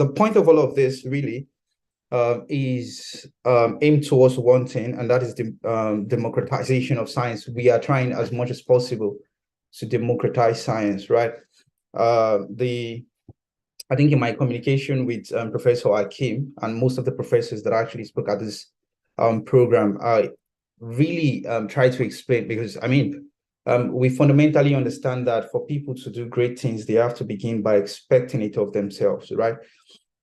the point of all of this really is aimed towards one thing, and that is the democratization of science. We are trying as much as possible to democratize science, right? The I think in my communication with Professor Akim and most of the professors that actually spoke at this program, I really try to explain, because I mean, we fundamentally understand that for people to do great things, they have to begin by expecting it of themselves, right?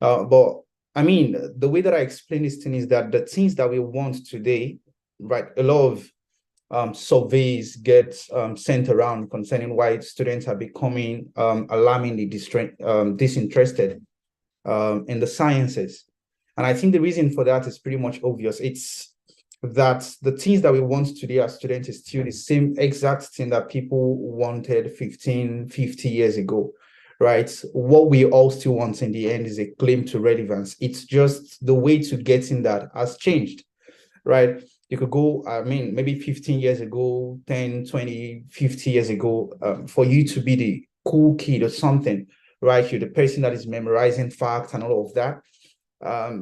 But I mean, the way that I explain this thing is that the things that we want today, right? A lot of surveys get sent around concerning why students are becoming alarmingly disinterested in the sciences. And I think the reason for that is pretty much obvious. It's that the things that we want today as students is still the same exact thing that people wanted 15, 50 years ago, right? What we all still want in the end is a claim to relevance. It's just the way to getting that has changed, right? You could go, I mean, maybe 15 years ago, 10, 20, 50 years ago, for you to be the cool kid or something, right? You're the person that is memorizing facts and all of that.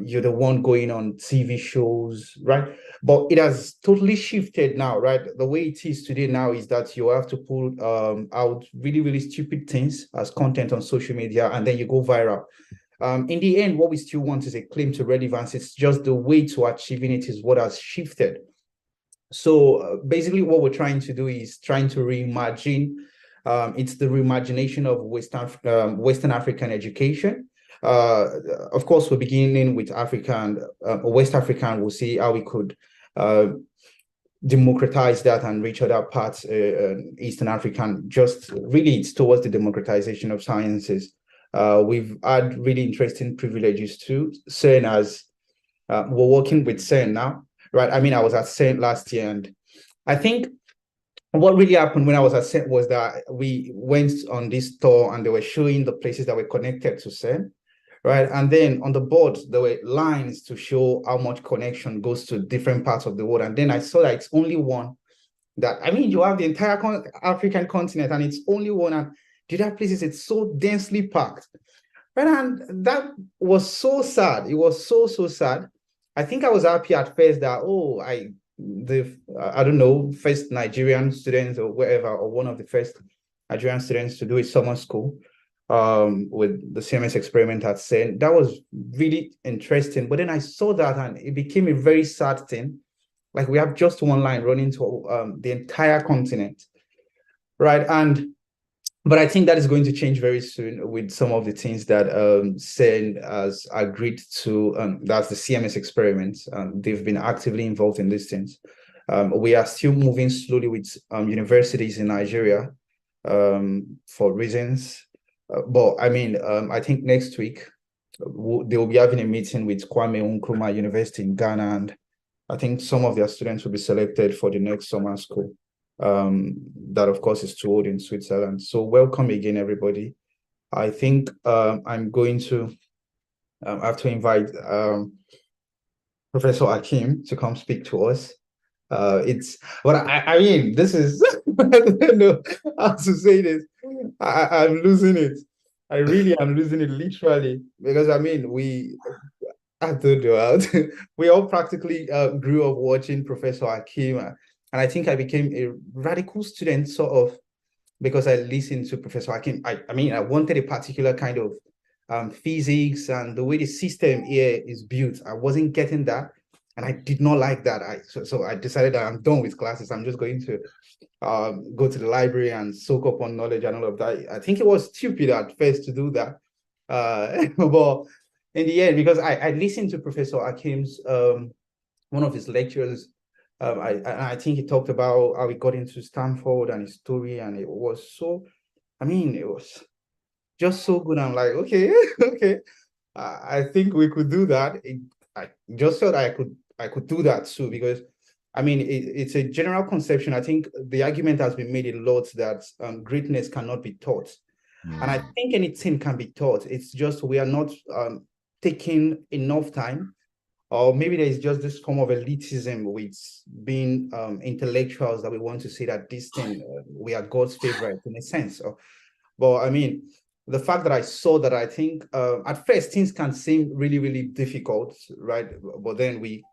You're the one going on TV shows, right? But it has totally shifted now, right? The way it is today now is that you have to put out really, really stupid things as content on social media, and then you go viral. In the end, what we still want is a claim to relevance. It's just the way to achieving it is what has shifted. So basically what we're trying to do is trying to reimagine. It's the reimagination of Western African education. Of course, we're beginning with Africa and West Africa, and we'll see how we could democratize that and reach other parts, Eastern African. Just really, it's towards the democratization of sciences. We've had really interesting privileges too. CERN as we're working with CERN now, right? I mean, I was at CERN last year, and I think what really happened when I was at CERN was that we went on this tour and they were showing the places that were connected to CERN, right? And then on the board, there were lines to show how much connection goes to different parts of the world. And then I saw that it's only one that, I mean, you have the entire African continent and it's only one. And the other places, it's so densely packed. Right. And that was so sad. It was so, so sad. I think I was happy at first that, oh, I don't know, first Nigerian students or wherever, or one of the first Nigerian students to do a summer school with the CMS experiment at CERN. That was really interesting. But then I saw that and it became a very sad thing. Like we have just one line running to the entire continent, right? But I think that is going to change very soon with some of the things that CERN has agreed to. That's the CMS experiments. They've been actively involved in these things. We are still moving slowly with universities in Nigeria for reasons. But I mean, I think next week they will be having a meeting with Kwame Nkrumah University in Ghana, and I think some of their students will be selected for the next summer school. That of course is to hold in Switzerland. So welcome again, everybody. I think I'm going to have to invite Professor Akim to come speak to us. It's what I mean, this is I don't know how to say this. I'm losing it. I really am losing it literally, because I mean I don't know. We all practically grew up watching Professor Akim, and I think I became a radical student sort of because I listened to Professor Akim. I mean, I wanted a particular kind of physics and the way the system here is built. I wasn't getting that, and I did not like that. So I decided that I'm done with classes. I'm just going to go to the library and soak up on knowledge and all of that. I think it was stupid at first to do that, but in the end, because I listened to Professor Akim's one of his lectures. I think he talked about how he got into Stanford and his story, and it was so, I mean, it was just so good. I'm like, okay, okay, I think we could do that. I just thought I could do that too, because I mean, it's a general conception. I think the argument has been made a lot that greatness cannot be taught. And I think anything can be taught. It's just we are not taking enough time, or maybe there is just this form of elitism with being intellectuals that we want to say that this thing, we are God's favorite in a sense. But I mean, the fact that I saw that, I think at first things can seem really, really difficult, right? But then we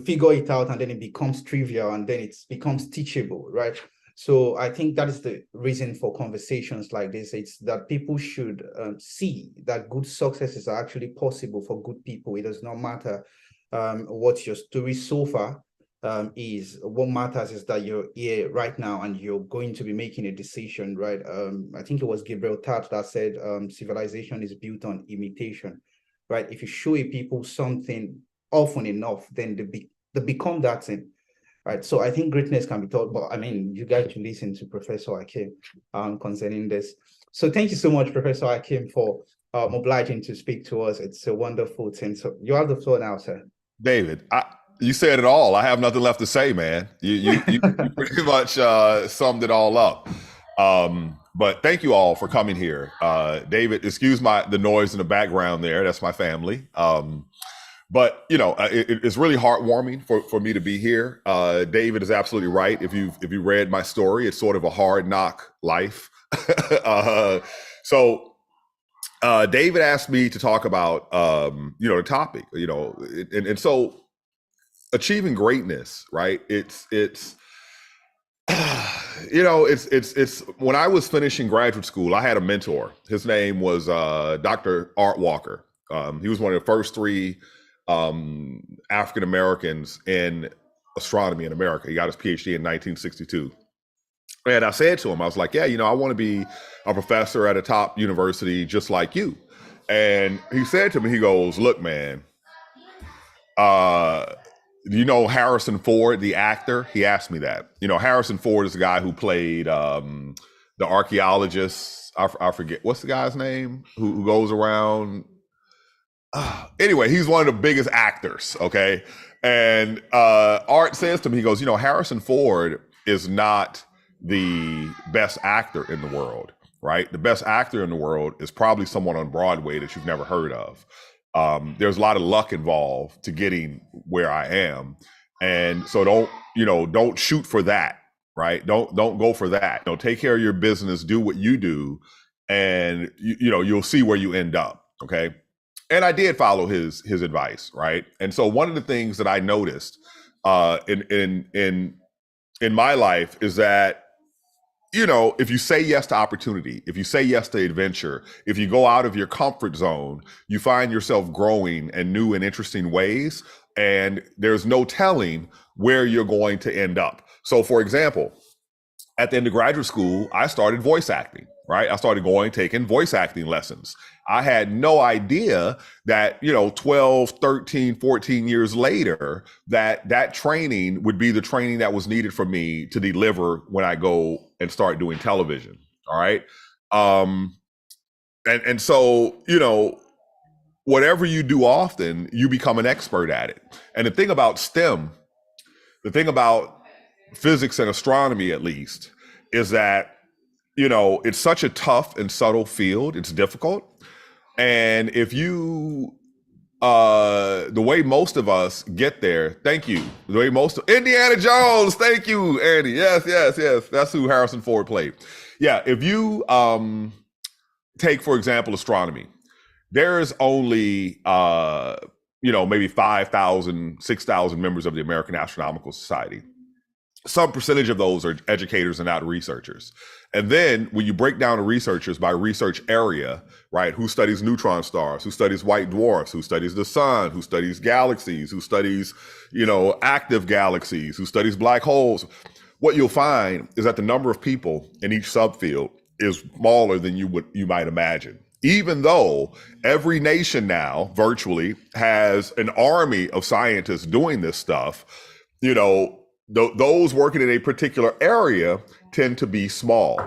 figure it out, and then it becomes trivial, and then it becomes teachable, right? So I think that is the reason for conversations like this. It's that people should see that good successes are actually possible for good people. It does not matter what your story so far is. What matters is that you're here right now and you're going to be making a decision, right? I think it was Gabriel Tart that said civilization is built on imitation, right? If you show people something often enough, then they become that thing, right? So I think greatness can be taught, but I mean, you guys should listen to Professor Hakim concerning this. So thank you so much, Professor Hakim, for obliging to speak to us. It's a wonderful thing. So you have the floor now, sir. David, you said it all. I have nothing left to say, man. You pretty much summed it all up. But thank you all for coming here. David, excuse the noise in the background there. That's my family. But you know, it's really heartwarming for me to be here. David is absolutely right. If you read my story, it's sort of a hard knock life. So David asked me to talk about the topic, and so achieving greatness, right? It's when I was finishing graduate school, I had a mentor. His name was Dr. Art Walker. He was one of the first three African Americans in astronomy in America. He got his PhD in 1962. And I said to him, I was like, yeah, I want to be a professor at a top university just like you. And he said to me, he goes, look, man, do you know Harrison Ford, the actor? He asked me that. Harrison Ford is the guy who played the archaeologist. I forget, what's the guy's name who goes around? Anyway, he's one of the biggest actors, okay? And Art says to me, he goes, Harrison Ford is not the best actor in the world, right? The best actor in the world is probably someone on Broadway that you've never heard of. There's a lot of luck involved to getting where I am. And so don't shoot for that, right? Don't go for that. Take care of your business, do what you do, and you'll see where you end up, okay? And I did follow his advice, right? And so one of the things that I noticed in my life is that, if you say yes to opportunity, if you say yes to adventure, if you go out of your comfort zone, you find yourself growing in new and interesting ways, and there's no telling where you're going to end up. So for example, at the end of graduate school, I started voice acting, right? I started taking voice acting lessons. I had no idea that, 12, 13, 14 years later, that training would be the training that was needed for me to deliver when I go and start doing television. All right. And so, whatever you do often, you become an expert at it. And the thing about STEM, the thing about physics and astronomy, at least, is that, it's such a tough and subtle field. It's difficult. And if you, the way most of us get there, thank you. The way Indiana Jones, thank you, Andy. Yes. That's who Harrison Ford played. Yeah. If you take, for example, astronomy, there's only, maybe 5,000, 6,000 members of the American Astronomical Society. Some percentage of those are educators and not researchers. And then when you break down the researchers by research area, right? Who studies neutron stars, who studies white dwarfs, who studies the sun, who studies galaxies, who studies, active galaxies, who studies black holes. What you'll find is that the number of people in each subfield is smaller than you might imagine. Even though every nation now virtually has an army of scientists doing this stuff, those working in a particular area tend to be small.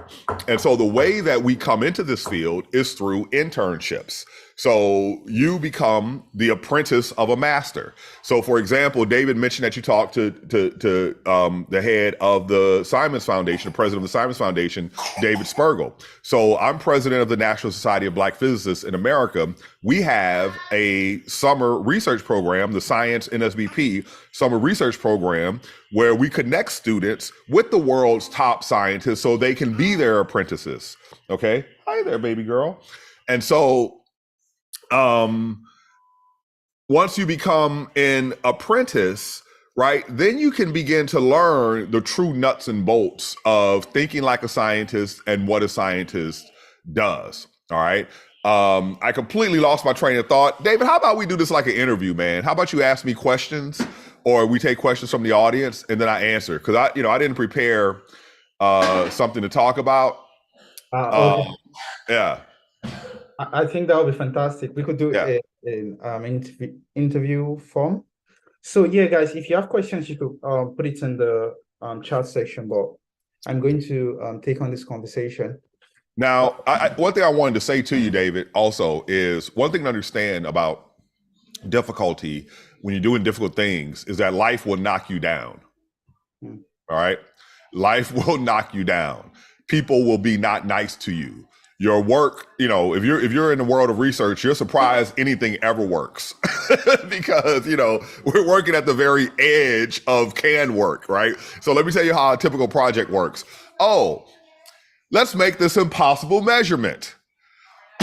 And so the way that we come into this field is through internships. So you become the apprentice of a master. So for example, David mentioned that you talked to the head of the Simons Foundation, the president of the Simons Foundation, David Spergel. So I'm president of the National Society of Black Physicists in America. We have a summer research program, the Science NSBP summer research program, where we connect students with the world's top scientists scientists so they can be their apprentices. Okay. Hi there, baby girl. And so once you become an apprentice, right, then you can begin to learn the true nuts and bolts of thinking like a scientist and what a scientist does. All right. I completely lost my train of thought. David, how about we do this like an interview, man? How about you ask me questions, or we take questions from the audience and then I answer? Because I didn't prepare something to talk about. Okay. Yeah. I think that would be fantastic. We could do Yeah. an interview form. So yeah, guys, if you have questions, you could put it in the chat section. But I'm going to take on this conversation. Now, one thing I wanted to say to you, David, also is one thing to understand about difficulty when you're doing difficult things is that life will knock you down. All right. Life will knock you down. People will be not nice to you. Your work, if you're in the world of research, you're surprised anything ever works because, we're working at the very edge of can work, right? So let me tell you how a typical project works. Oh, let's make this impossible measurement.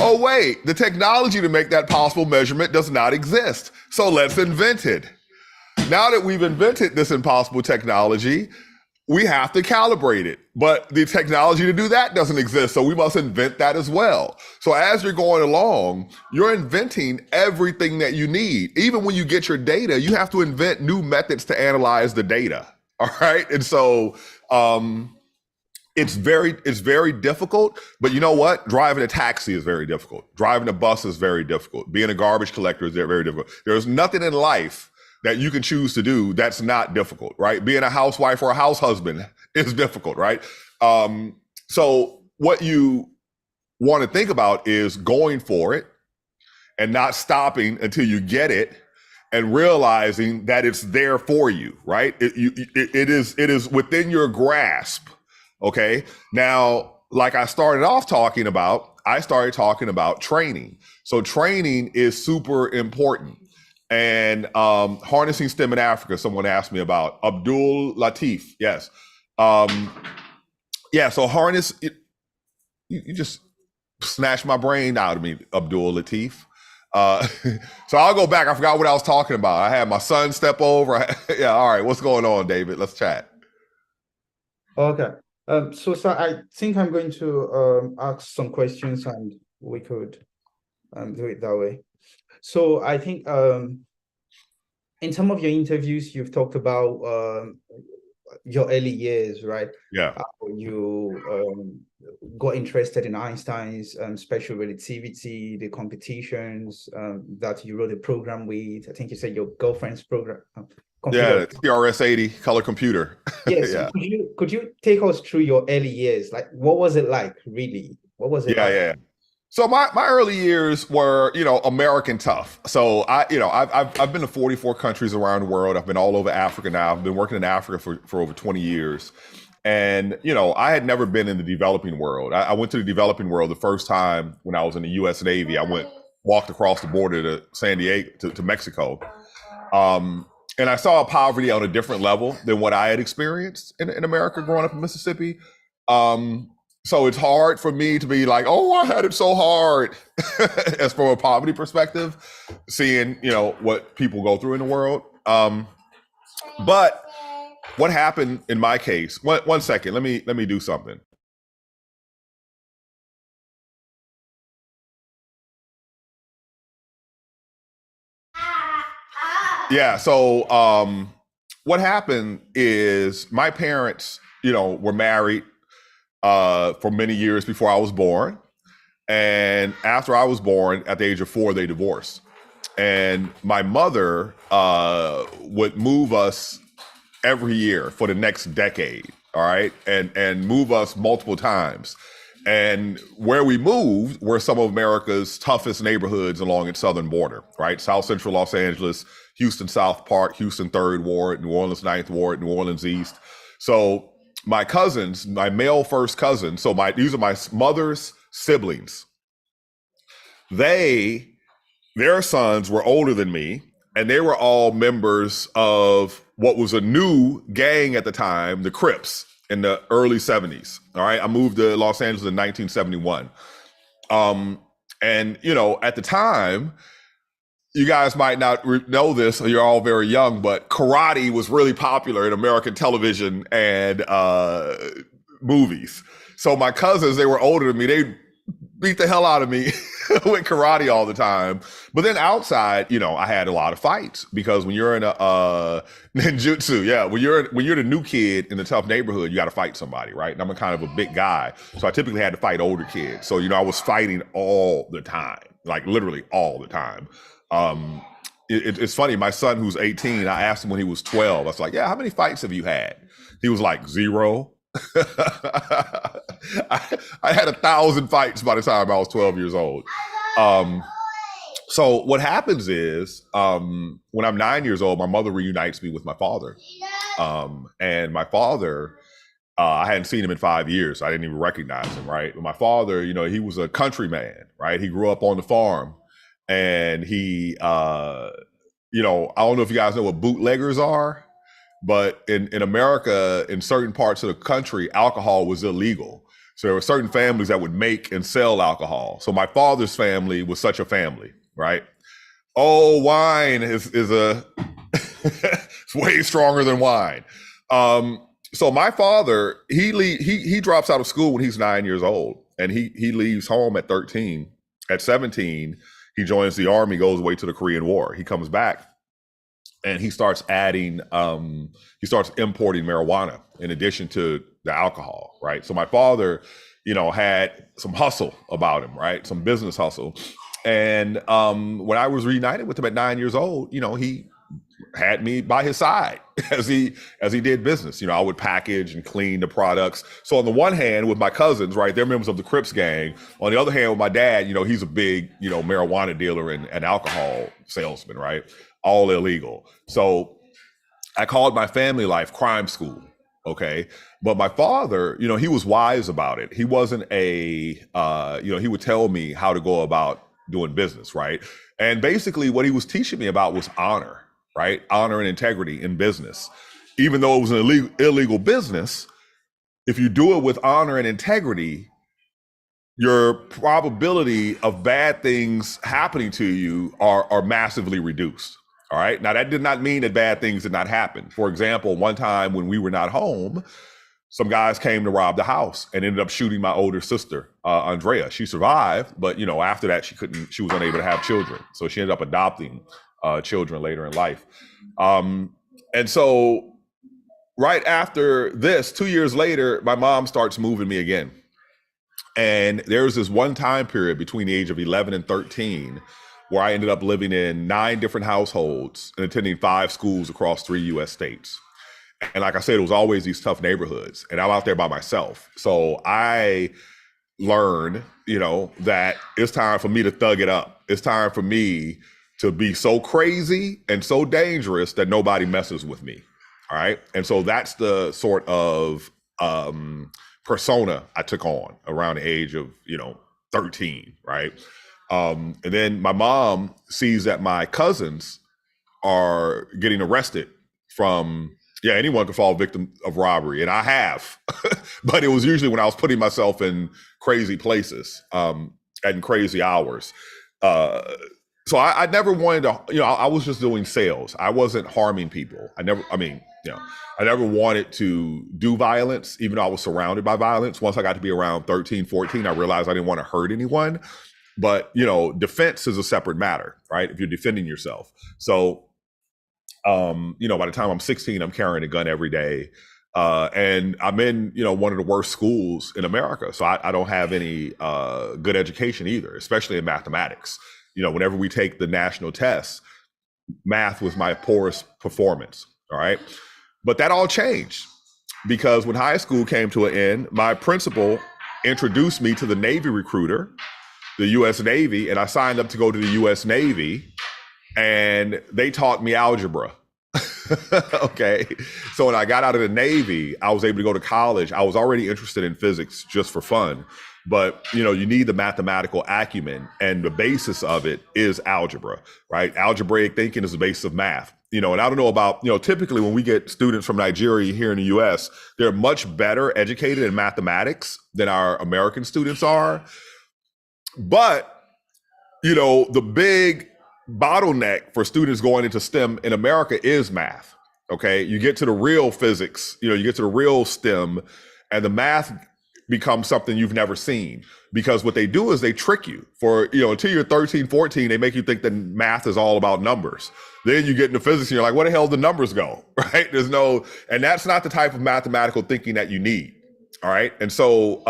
Oh, wait, the technology to make that possible measurement does not exist. So let's invent it. Now that we've invented this impossible technology, we have to calibrate it. But the technology to do that doesn't exist. So we must invent that as well. So as you're going along, you're inventing everything that you need. Even when you get your data, you have to invent new methods to analyze the data. All right. And so, it's very difficult, but you know what? Driving a taxi is very difficult. Driving a bus is very difficult. Being a garbage collector is very difficult. There's nothing in life that you can choose to do that's not difficult, right? Being a housewife or a house husband is difficult, right? So what you want to think about is going for it and not stopping until you get it and realizing that it's there for you, right? It is within your grasp. Okay. Now, like I started talking about training. So training is super important. And harnessing STEM in Africa, someone asked me about. Abdul Latif, yes. So harness, you just snatched my brain out of me, Abdul Latif. So I'll go back. I forgot what I was talking about. I had my son step over. Yeah, all right. What's going on, David? Let's chat. Okay. So I think I'm going to ask some questions and we could do it that way. So I think in some of your interviews, you've talked about your early years, right? Yeah. You got interested in Einstein's special relativity, the competitions that you wrote a program with. I think you said your girlfriend's program. Yeah, TRS-80 color computer. Yes. Yeah. So could you take us through your early years? Like, what was it like, really? What was it like? Yeah. So my early years were, American tough. So I've been to 44 countries around the world. I've been all over Africa now. I've been working in Africa for over 20 years. And, I had never been in the developing world. I went to the developing world the first time when I was in the US Navy. I walked across the border to San Diego, to Mexico. And I saw poverty on a different level than what I had experienced in America growing up in Mississippi. So it's hard for me to be like, oh, I had it so hard as from a poverty perspective, seeing, what people go through in the world. But what happened in my case, one second, let me do something. Yeah. So what happened is my parents, were married for many years before I was born. And after I was born, at the age of 4, they divorced. And my mother would move us every year for the next decade. All right. And move us multiple times. And where we moved were some of America's toughest neighborhoods along its southern border, right? South Central Los Angeles, Houston South Park, Houston 3rd Ward, New Orleans 9th Ward, New Orleans East. So my cousins, my male first cousins, so these are my mother's siblings. Their sons were older than me, and they were all members of what was a new gang at the time, the Crips. in the early 70s. All right. I moved to Los Angeles in 1971. And, you know, at the time, you guys might not know this, or you're all very young, but karate was really popular in American television and movies. So my cousins, they were older than me. They beat the hell out of me with karate all the time. But then outside, you know, I had a lot of fights because when you're in a ninjutsu, yeah, when you're the new kid in the tough neighborhood, you got to fight somebody, right? And I'm a kind of a big guy, so I typically had to fight older kids. So, you know, I was fighting all the time, like literally all the time. It's funny. My son, who's 18, I asked him when he was 12. I was like, "Yeah, how many fights have you had?" He was like, "0." I had 1,000 fights by the time I was 12 years old. So what happens is, when I'm 9 years old, my mother reunites me with my father. And my father, I hadn't seen him in 5 years. So I didn't even recognize him, right? But my father, you know, he was a country man, right? He grew up on the farm. And he, you know, I don't know if you guys know what bootleggers are, but in America, in certain parts of the country, alcohol was illegal. So there were certain families that would make and sell alcohol. So my father's family was such a family, right? Oh, wine is it's way stronger than wine. So my father, he drops out of school when he's 9 years old, and he leaves home at 13. At 17, he joins the army, goes away to the Korean War. He comes back and he starts importing marijuana in addition to the alcohol, right? So my father, you know, had some hustle about him, right? Some business hustle. And when I was reunited with him at 9 years old, you know, he had me by his side as he did business. You know, I would package and clean the products. So on the one hand, with my cousins, right, they're members of the Crips gang. On the other hand, with my dad, you know, he's a big, you know, marijuana dealer and alcohol salesman, right? All illegal. So I called my family life crime school. Okay. But my father, you know, he was wise about it. He wasn't you know, he would tell me how to go about doing business, right? And basically what he was teaching me about was honor. Right? Honor and integrity in business. Even though it was an illegal business, if you do it with honor and integrity, your probability of bad things happening to you are massively reduced. All right. Now, that did not mean that bad things did not happen. For example, one time when we were not home, some guys came to rob the house and ended up shooting my older sister, Andrea. She survived, but you know, after that, she was unable to have children. So she ended up adopting children later in life. And so right after this, 2 years later, my mom starts moving me again. And there was this one time period between the age of 11 and 13 where I ended up living in 9 different households and attending 5 schools across 3 US states. And like I said, it was always these tough neighborhoods, and I'm out there by myself. So I learned, you know, that it's time for me to thug it up. It's time for me to be so crazy and so dangerous that nobody messes with me. All right. And so that's the sort of persona I took on around the age of, you know, 13. Right. And then my mom sees that my cousins are getting arrested from, yeah, anyone could fall victim of robbery. And I have, but it was usually when I was putting myself in crazy places and crazy hours. So I never wanted to, you know, I was just doing sales. I wasn't harming people. I never wanted to do violence, even though I was surrounded by violence. Once I got to be around 13, 14, I realized I didn't want to hurt anyone. But, you know, defense is a separate matter, right? If you're defending yourself. So, you know, by the time I'm 16, I'm carrying a gun every day. And I'm in, you know, one of the worst schools in America. So I don't have any good education either, especially in mathematics. You know, whenever we take the national tests, math was my poorest performance. All right. But that all changed because when high school came to an end, my principal introduced me to the Navy recruiter, the U.S. Navy, and I signed up to go to the U.S. Navy, and they taught me algebra. Okay. So when I got out of the Navy, I was able to go to college. I was already interested in physics just for fun. but you need the mathematical acumen, and the basis of it is algebra, right? Algebraic thinking is the basis of math. And I don't know about, typically when we get students from Nigeria here in the US, they're much better educated in mathematics than our American students are. But, the big bottleneck for students going into STEM in America is math. Okay. You get to the real physics, you get to the real STEM, and the math becomes something you've never seen, because what they do is they trick you for, until you're 13, 14, they make you think that math is all about numbers. Then you get into physics and you're like, where the hell did the numbers go? Right? And that's not the type of mathematical thinking that you need. All right. And so,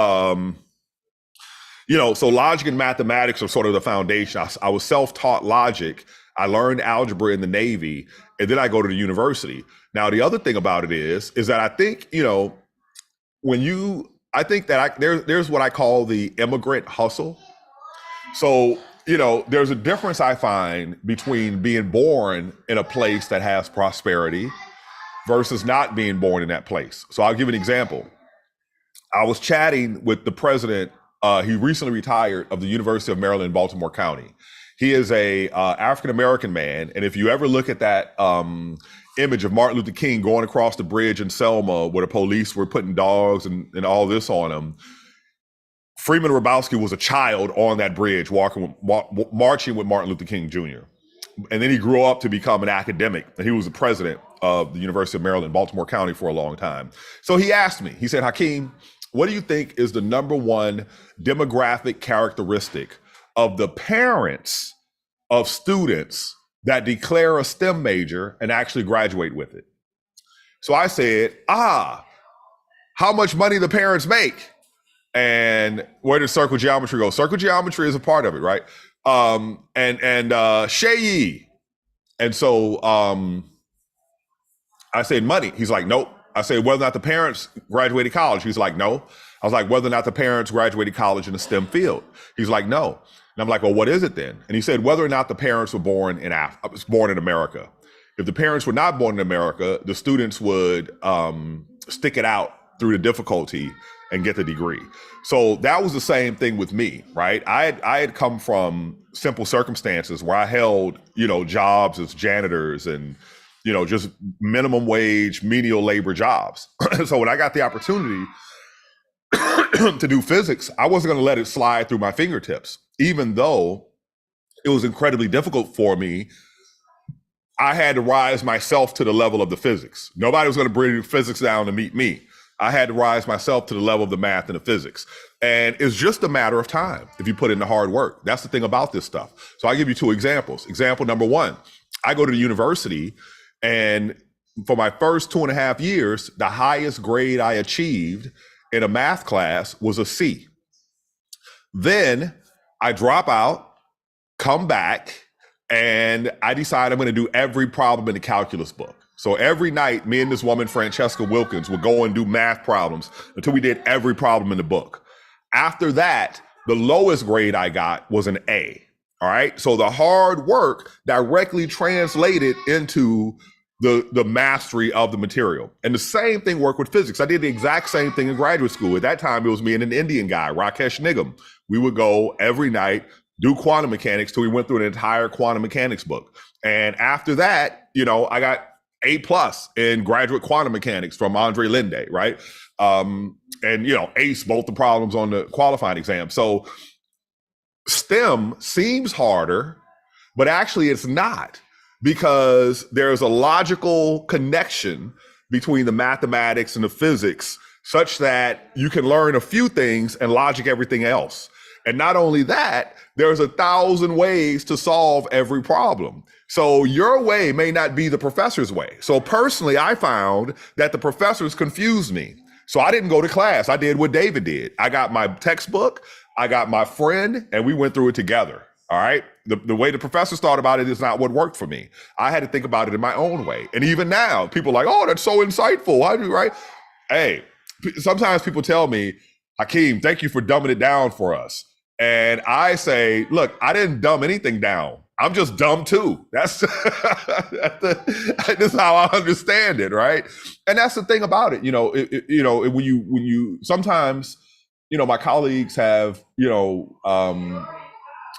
so logic and mathematics are sort of the foundation. I was self-taught logic. I learned algebra in the Navy, and then I go to the university. Now, the other thing about it is that I think, there's what I call the immigrant hustle. So, there's a difference I find between being born in a place that has prosperity versus not being born in that place. So I'll give an example. I was chatting with the president. He recently retired, of the University of Maryland in Baltimore County. He is a African-American man. And if you ever look at that image of Martin Luther King going across the bridge in Selma, where the police were putting dogs and all this on him, Freeman Rabowski was a child on that bridge marching with Martin Luther King Jr. And then he grew up to become an academic, and he was the president of the University of Maryland, Baltimore County, for a long time. So he asked me, he said, Hakeem, what do you think is the number one demographic characteristic of the parents of students that declare a STEM major and actually graduate with it? So I said, how much money the parents make? And where does circle geometry go? Circle geometry is a part of it, right? Shay. And so I said, money. He's like, nope. I said, whether or not the parents graduated college. He's like, no. I was like, whether or not the parents graduated college in a STEM field. He's like, no. And I'm like, well, what is it then? And he said, whether or not the parents were born in America. If the parents were not born in America, the students would stick it out through the difficulty and get the degree. So that was the same thing with me, right? I had come from simple circumstances where I held, jobs as janitors and, just minimum wage, menial labor jobs. So when I got the opportunity to do physics, I wasn't going to let it slide through my fingertips. Even though it was incredibly difficult for me, I had to rise myself to the level of the physics. Nobody was going to bring physics down to meet me. I had to rise myself to the level of the math and the physics. And it's just a matter of time if you put in the hard work. That's the thing about this stuff. So I'll give you two examples. Example number one, I go to the university, and for my first 2.5 years, the highest grade I achieved in a math class was a C. Then I drop out, come back, and I decide I'm going to do every problem in the calculus book. So every night, me and this woman, Francesca Wilkins, would go and do math problems until we did every problem in the book. After that, the lowest grade I got was an A. All right. So the hard work directly translated into the mastery of the material. And the same thing worked with physics. I did the exact same thing in graduate school. At that time, it was me and an Indian guy, Rakesh Nigam. We would go every night, do quantum mechanics till we went through an entire quantum mechanics book. And after that, I got A+ in graduate quantum mechanics from Andre Linde, right? And, ace both the problems on the qualifying exam. So STEM seems harder, but actually it's not, because there's a logical connection between the mathematics and the physics such that you can learn a few things and logic everything else. And not only that, there's 1,000 ways to solve every problem. So your way may not be the professor's way. So personally, I found that the professors confused me. So I didn't go to class. I did what David did. I got my textbook, I got my friend, and we went through it together. All right. The way the professors thought about it is not what worked for me. I had to think about it in my own way. And even now, people are like, oh, that's so insightful. I do, right? Hey, sometimes people tell me, Hakeem, thank you for dumbing it down for us. And I say, look, I didn't dumb anything down. I'm just dumb too. That's that's how I understand it, right? And that's the thing about it. When you sometimes, my colleagues have,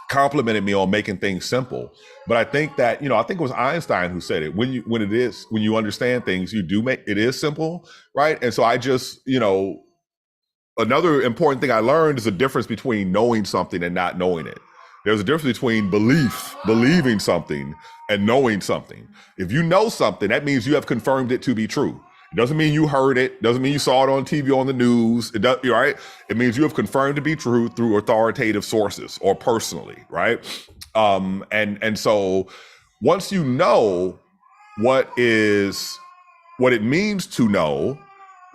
complimented me on making things simple. But I think that, I think it was Einstein who said it. When you understand things, you do make it is simple, right? And so I just, another important thing I learned is the difference between knowing something and not knowing it. There's a difference between believing something, and knowing something. If you know something, that means you have confirmed it to be true. It doesn't mean you heard it. Doesn't mean you saw it on TV, on the news. It does, right? It means you have confirmed to be true through authoritative sources or personally, right? And so once you know what it means to know,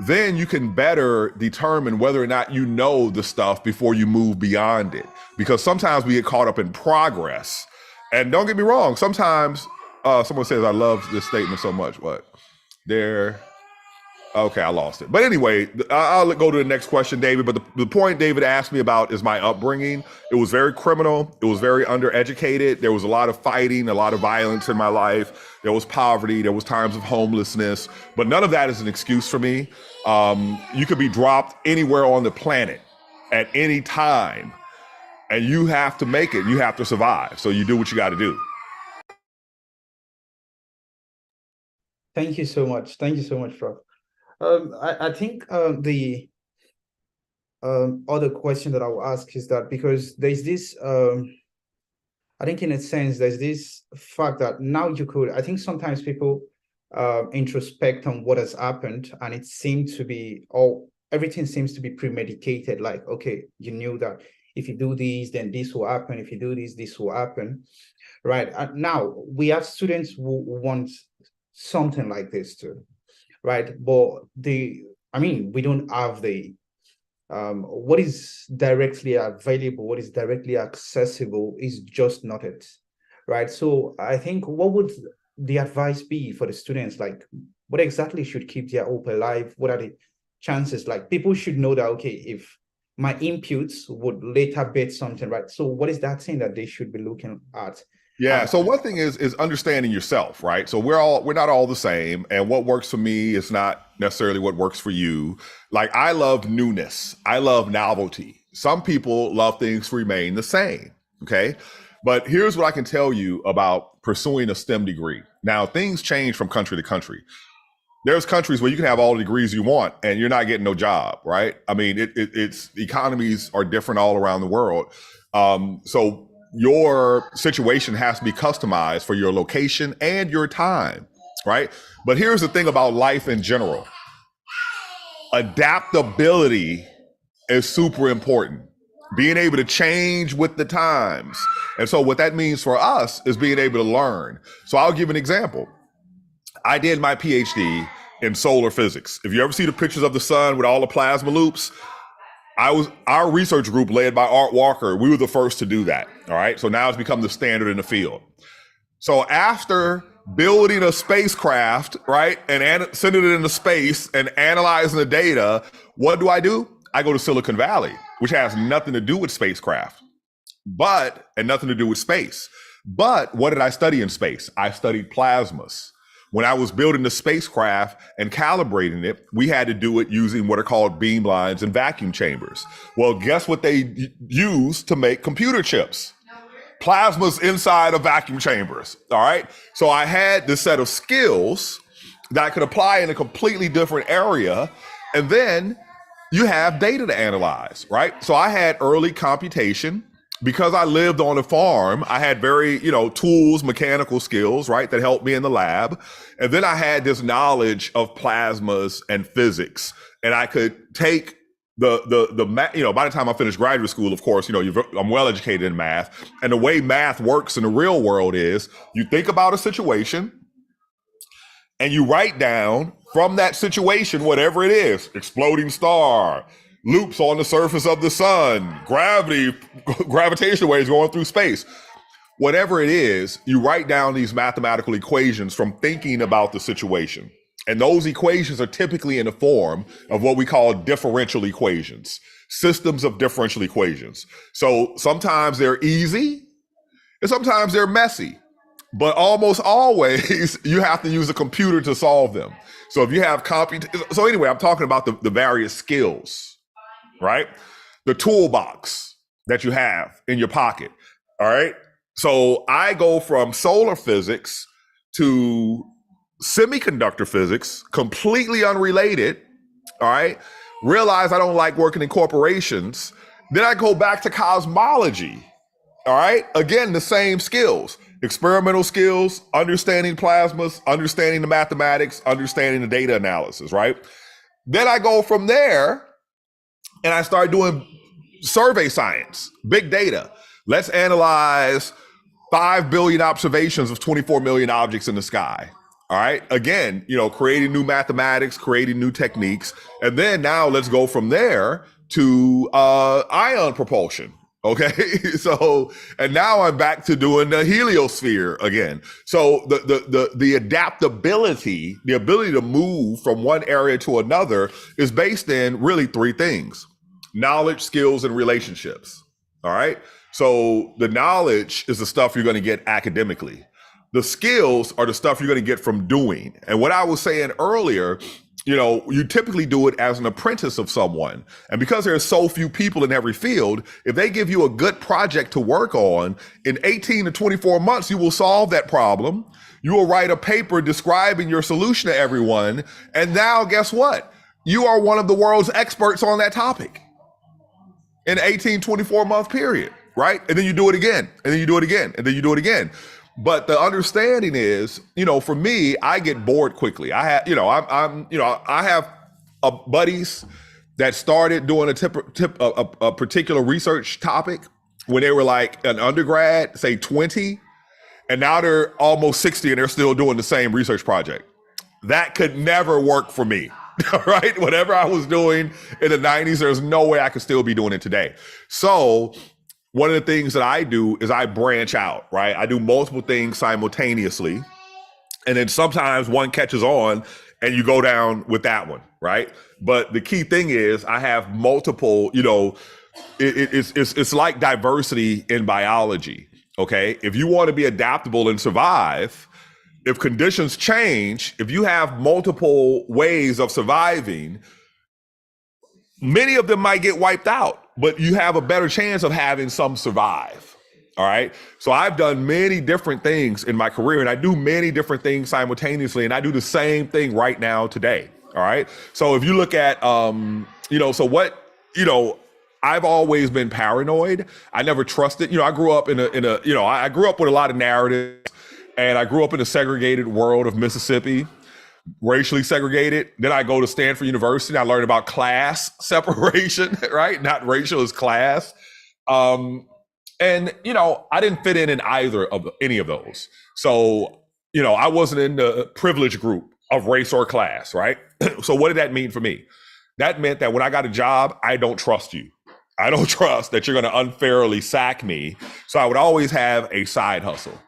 then you can better determine whether or not you know the stuff before you move beyond it. Because sometimes we get caught up in progress. And don't get me wrong, sometimes someone says, I love this statement so much. What? Okay, I lost it. But anyway, I'll go to the next question, David. But the point David asked me about is my upbringing. It was very criminal. It was very undereducated. There was a lot of fighting, a lot of violence in my life. There was poverty. There was times of homelessness. But none of that is an excuse for me. You could be dropped anywhere on the planet at any time, and you have to make it. You have to survive. So you do what you got to do. Thank you so much. Thank you so much, Prof. I think the other question that I will ask is that because there's this, I think in a sense, there's this fact that now I think sometimes people introspect on what has happened, and it seems to be, everything seems to be premeditated. Like, okay, you knew that if you do this, then this will happen. If you do this, this will happen, right? And now we have students who want something like this too. Right, but we don't have the what is directly available, what is directly accessible is just not it, right? So I think what would the advice be for the students? Like, what exactly should keep their hope alive? What are the chances? Like, people should know that, okay, if my inputs would later bet something, right? So what is that thing that they should be looking at? Yeah. So one thing is understanding yourself, right? So we're not all the same, and what works for me is not necessarily what works for you. Like, I love newness. I love novelty. Some people love things to remain the same. Okay. But here's what I can tell you about pursuing a STEM degree. Now, things change from country to country. There's countries where you can have all the degrees you want and you're not getting no job, right? I mean, it's economies are different all around the world. So your situation has to be customized for your location and your time, right? But here's the thing about life in general. Adaptability is super important. Being able to change with the times. And so what that means for us is being able to learn. So I'll give an example. I did my PhD in solar physics. If you ever see the pictures of the sun with all the plasma loops, our research group led by Art Walker. We were the first to do that. All right. So now it's become the standard in the field. So after building a spacecraft, right, and sending it into space and analyzing the data, what do? I go to Silicon Valley, which has nothing to do with spacecraft, and nothing to do with space. But what did I study in space? I studied plasmas. When I was building the spacecraft and calibrating it, we had to do it using what are called beamlines and vacuum chambers. Well, guess what they use to make computer chips? Plasmas inside of vacuum chambers. All right. So I had this set of skills that I could apply in a completely different area. And then you have data to analyze, right? So I had early computation. Because I lived on a farm, I had very, tools, mechanical skills, right, that helped me in the lab. And then I had this knowledge of plasmas and physics, and I could take the math. By the time I finished graduate school, of course, I'm well educated in math. And the way math works in the real world is you think about a situation and you write down from that situation, whatever it is, exploding star, loops on the surface of the sun, gravitational waves going through space. Whatever it is, you write down these mathematical equations from thinking about the situation. And those equations are typically in the form of what we call differential equations, systems of differential equations. So sometimes they're easy and sometimes they're messy, but almost always you have to use a computer to solve them. So if you have so anyway, I'm talking about the various skills. Right? the toolbox that you have in your pocket. All right. So I go from solar physics to semiconductor physics, completely unrelated. All right. Realize I don't like working in corporations. Then I go back to cosmology. All right. Again, the same skills, experimental skills, understanding plasmas, understanding the mathematics, understanding the data analysis. Right. Then I go from there and I start doing survey science, big data. Let's analyze 5 billion observations of 24 million objects in the sky. All right. Again, creating new mathematics, creating new techniques. And then now let's go from there to ion propulsion. Okay. So, and now I'm back to doing the heliosphere again. So the adaptability, the ability to move from one area to another is based in really three things: knowledge, skills, and relationships. All right. So the knowledge is the stuff you're going to get academically. The skills are the stuff you're going to get from doing. And what I was saying earlier, you typically do it as an apprentice of someone. And because there are so few people in every field, if they give you a good project to work on, in 18 to 24 months, you will solve that problem. You will write a paper describing your solution to everyone. And now guess what? You are one of the world's experts on that topic in 18, 24 month period, right? And then you do it again, and then you do it again, and then you do it again. But the understanding is, for me, I get bored quickly. I have, I have buddies that started doing a particular research topic when they were like an undergrad, say 20, and now they're almost 60 and they're still doing the same research project. That could never work for me, right? Whatever I was doing in the 90s, there's no way I could still be doing it today. So one of the things that I do is I branch out, right? I do multiple things simultaneously. And then sometimes one catches on and you go down with that one, right? But the key thing is I have multiple, it's like diversity in biology, okay? If you want to be adaptable and survive, if conditions change, if you have multiple ways of surviving, many of them might get wiped out, but you have a better chance of having some survive. All right. So I've done many different things in my career, and I do many different things simultaneously, and I do the same thing right now today. All right. So if you look at, I've always been paranoid. I never trusted, I grew up I grew up with a lot of narratives, and I grew up in a segregated world of Mississippi, racially segregated. Then I go to Stanford University and I learned about class separation, right? Not racial, as class. And I didn't fit in either of any of those. So, I wasn't in the privileged group of race or class, right? So what did that mean for me? That meant that when I got a job, I don't trust you. I don't trust that you're going to unfairly sack me. So I would always have a side hustle.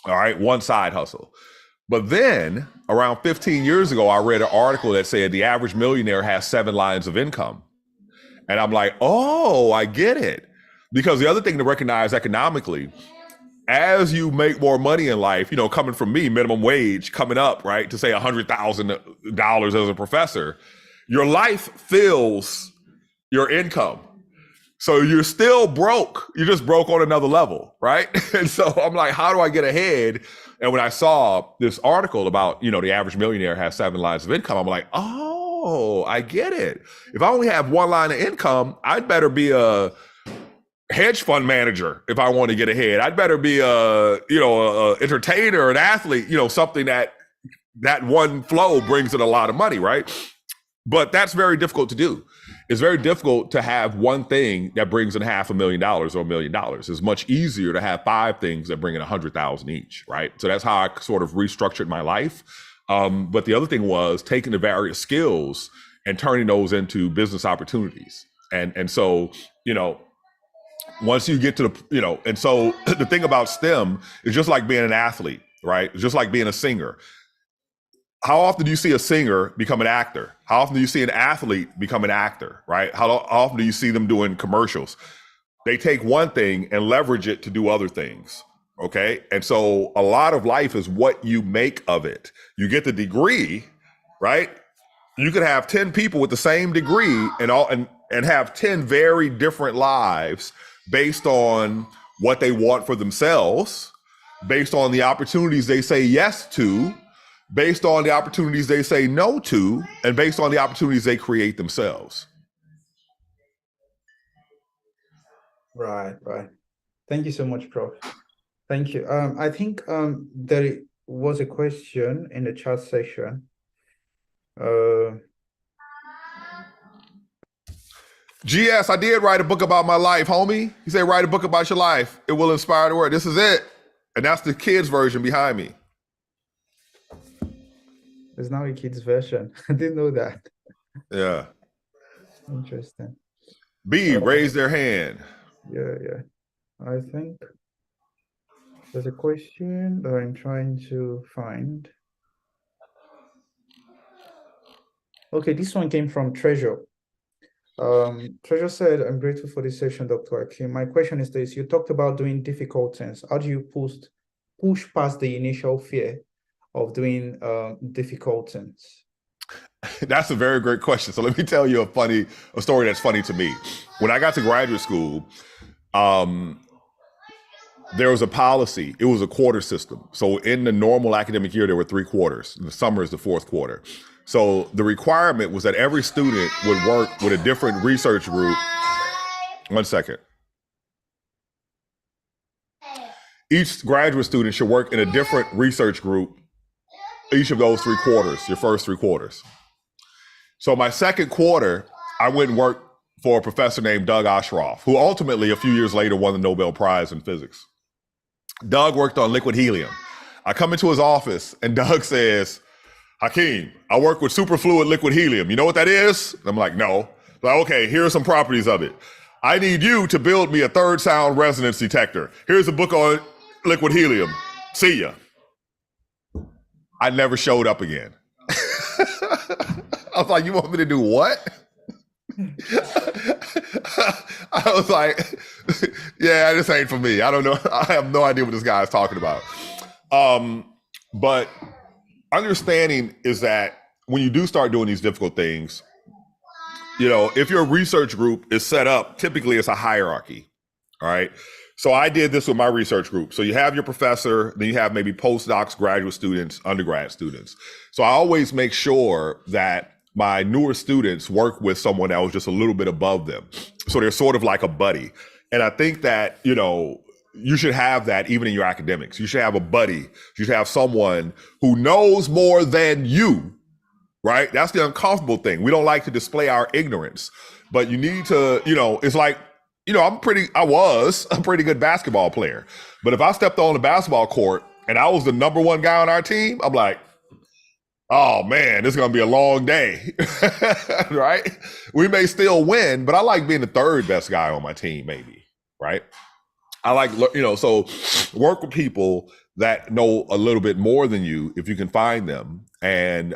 All right. One side hustle. But then around 15 years ago, I read an article that said the average millionaire has 7 lines of income. And I'm like, oh, I get it. Because the other thing to recognize economically, as you make more money in life, coming from me, minimum wage coming up, right, to say $100,000 as a professor, your life fills your income. So you're still broke. You're just broke on another level, right? And so I'm like, how do I get ahead? And when I saw this article about, the average millionaire has 7 lines of income, I'm like, oh, I get it. If I only have 1 line of income, I'd better be a hedge fund manager if I want to get ahead. I'd better be a entertainer, an athlete, something that one flow brings in a lot of money, right? But that's very difficult to do. It's very difficult to have one thing that brings in $500,000 or $1 million. It's much easier to have 5 things that bring in 100,000 each, right? So that's how I sort of restructured my life. But the other thing was taking the various skills and turning those into business opportunities. And so, once you get to the, and so the thing about STEM is just like being an athlete, right? It's just like being a singer. How often do you see a singer become an actor? How often do you see an athlete become an actor, right? How often do you see them doing commercials? They take one thing and leverage it to do other things, okay? And so a lot of life is what you make of it. You get the degree, right? you could have 10 people with the same degree and have 10 very different lives based on what they want for themselves, based on the opportunities they say yes to, based on the opportunities they say no to, and based on the opportunities they create themselves. Right. Thank you so much, Prof. Thank you. I think there was a question in the chat section. GS, I did write a book about my life, homie. He said, write a book about your life. It will inspire the world. This is it. And that's the kids version behind me. There's now a kids version. I didn't know that. Yeah. Interesting. B, raise their hand. Yeah. I think there's a question that I'm trying to find. Okay, this one came from Treasure. Treasure said, I'm grateful for this session, Dr. Akim. My question is this: you talked about doing difficult things. How do you push past the initial fear of doing difficult things? That's a very great question. So let me tell you a story that's funny to me. When I got to graduate school, there was a policy. It was a quarter system. So in the normal academic year, there were 3 quarters. The summer is the 4th quarter. So the requirement was that every student would work with a different research group. 1 second. Each graduate student should work in a different research group each of those 3 quarters, your first 3 quarters. So my 2nd quarter, I went and worked for a professor named Doug Ostroff, who ultimately a few years later won the Nobel Prize in physics. Doug worked on liquid helium. I come into his office and Doug says, Hakeem, I work with superfluid liquid helium. You know what that is? I'm like, no. Like, okay, here are some properties of it. I need you to build me a third sound resonance detector. Here's a book on liquid helium. See ya. I never showed up again. I was like, you want me to do what? I was like, yeah, this ain't for me. I don't know. I have no idea what this guy is talking about. But understanding is that when you do start doing these difficult things, if your research group is set up, typically it's a hierarchy. All right. So I did this with my research group. So you have your professor, then you have maybe postdocs, graduate students, undergrad students. So I always make sure that my newer students work with someone that was just a little bit above them. So they're sort of like a buddy. And I think that, you should have that even in your academics. You should have a buddy. You should have someone who knows more than you, right? That's the uncomfortable thing. We don't like to display our ignorance, but you need to, it's like, I was a pretty good basketball player, but if I stepped on the basketball court and I was the number 1 guy on our team, I'm like, oh man, this is going to be a long day, right? We may still win, but I like being the 3rd best guy on my team, maybe, right? I like, so work with people that know a little bit more than you, if you can find them, and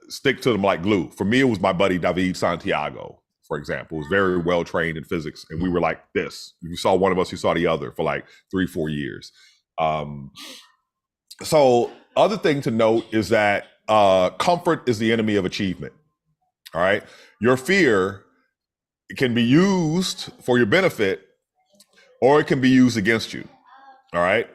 stick to them like glue. For me, it was my buddy David Santiago, for example, was very well trained in physics, and we were like this. If you saw one of us, you saw the other for like 3-4 years. So other thing to note is that comfort is the enemy of achievement. All right, your fear can be used for your benefit, or it can be used against you. All right.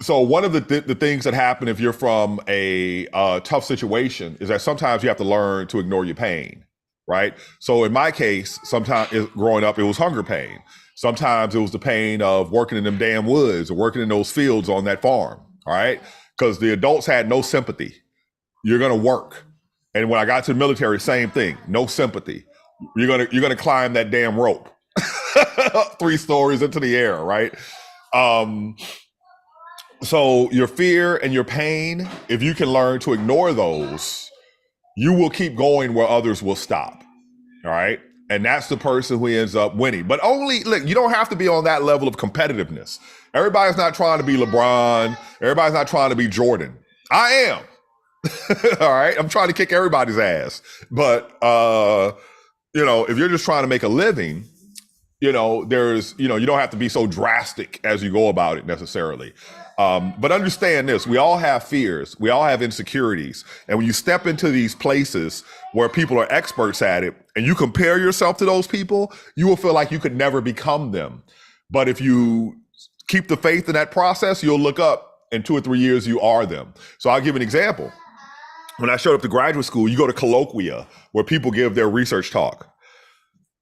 So one of the things that happen if you're from a tough situation is that sometimes you have to learn to ignore your pain, right? So in my case, sometimes growing up, it was hunger pain. Sometimes it was the pain of working in them damn woods or working in those fields on that farm, all right? Because the adults had no sympathy. You're going to work. And when I got to the military, same thing, no sympathy. You're gonna climb that damn rope 3 stories into the air, right? So your fear and your pain, if you can learn to ignore those, you will keep going where others will stop. All right. And that's the person who ends up winning. But look, you don't have to be on that level of competitiveness. Everybody's not trying to be LeBron. Everybody's not trying to be Jordan. I am. All right. I'm trying to kick everybody's ass. But, if you're just trying to make a living, there's, you don't have to be so drastic as you go about it necessarily. But understand this, we all have fears, we all have insecurities. And when you step into these places where people are experts at it and you compare yourself to those people, you will feel like you could never become them. But if you keep the faith in that process, you'll look up in 2 or 3 years, you are them. So I'll give an example. When I showed up to graduate school, you go to colloquia where people give their research talk.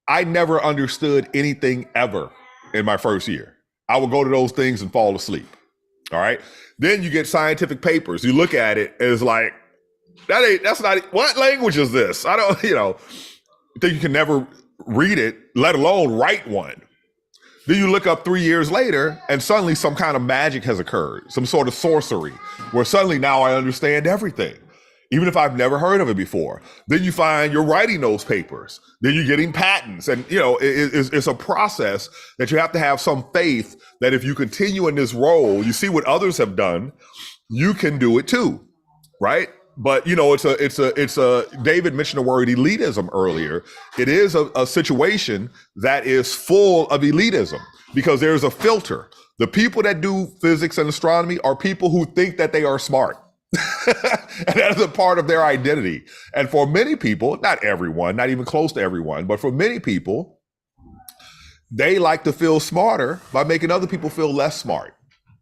I never understood anything ever in my first year. I would go to those things and fall asleep. All right. Then you get scientific papers. You look at it, it's like, that's not, what language is this? I don't, think you can never read it, let alone write one. Then you look up 3 years later and suddenly some kind of magic has occurred, some sort of sorcery, where suddenly now I understand everything, even if I've never heard of it before. Then you find you're writing those papers. Then you're getting patents. And, it's a process that you have to have some faith that if you continue in this role, you see what others have done, you can do it too, right? But, it's a, David mentioned the word elitism earlier. It is a situation that is full of elitism because there's a filter. The people that do physics and astronomy are people who think that they are smart. And that is a part of their identity. And for many people, not everyone, not even close to everyone, but for many people, they like to feel smarter by making other people feel less smart.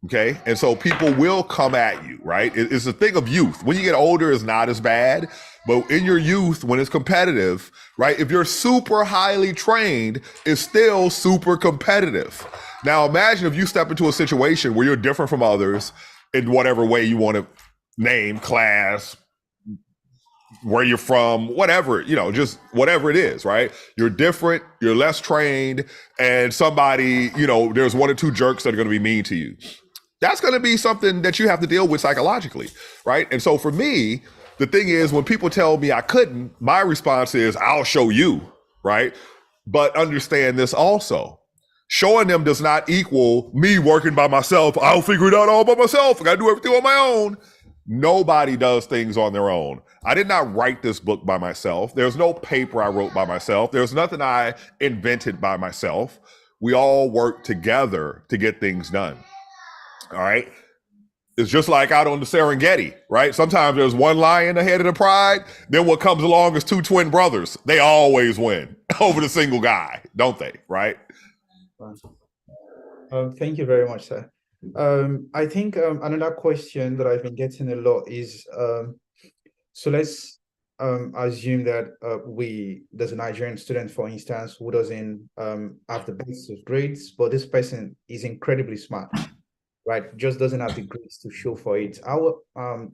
Okay. And so people will come at you, right? It's a thing of youth. When you get older, it's not as bad. But in your youth, when it's competitive, right? If you're super highly trained, it's still super competitive. Now, imagine if you step into a situation where you're different from others in whatever way you want to name, class, where you're from, whatever, just whatever it is, right? You're different, you're less trained, and somebody, there's 1 or 2 jerks that are going to be mean to you. That's going to be something that you have to deal with psychologically, right? And so for me, the thing is, when people tell me I couldn't, my response is, I'll show you, right? But understand this also. Showing them does not equal me working by myself. I'll figure it out all by myself. I got to do everything on my own. Nobody does things on their own. I did not write this book by myself. There's no paper I wrote by myself. There's nothing I invented by myself. We all work together to get things done. All right. It's just like out on the Serengeti, right? Sometimes there's one lion ahead of the pride. Then what comes along is 2 twin brothers. They always win over the single guy, don't they? Right. Thank you very much, sir. I think another question that I've been getting a lot is, so let's assume that there's a Nigerian student, for instance, who doesn't have the best of grades, but this person is incredibly smart, right? Just doesn't have the grades to show for it. How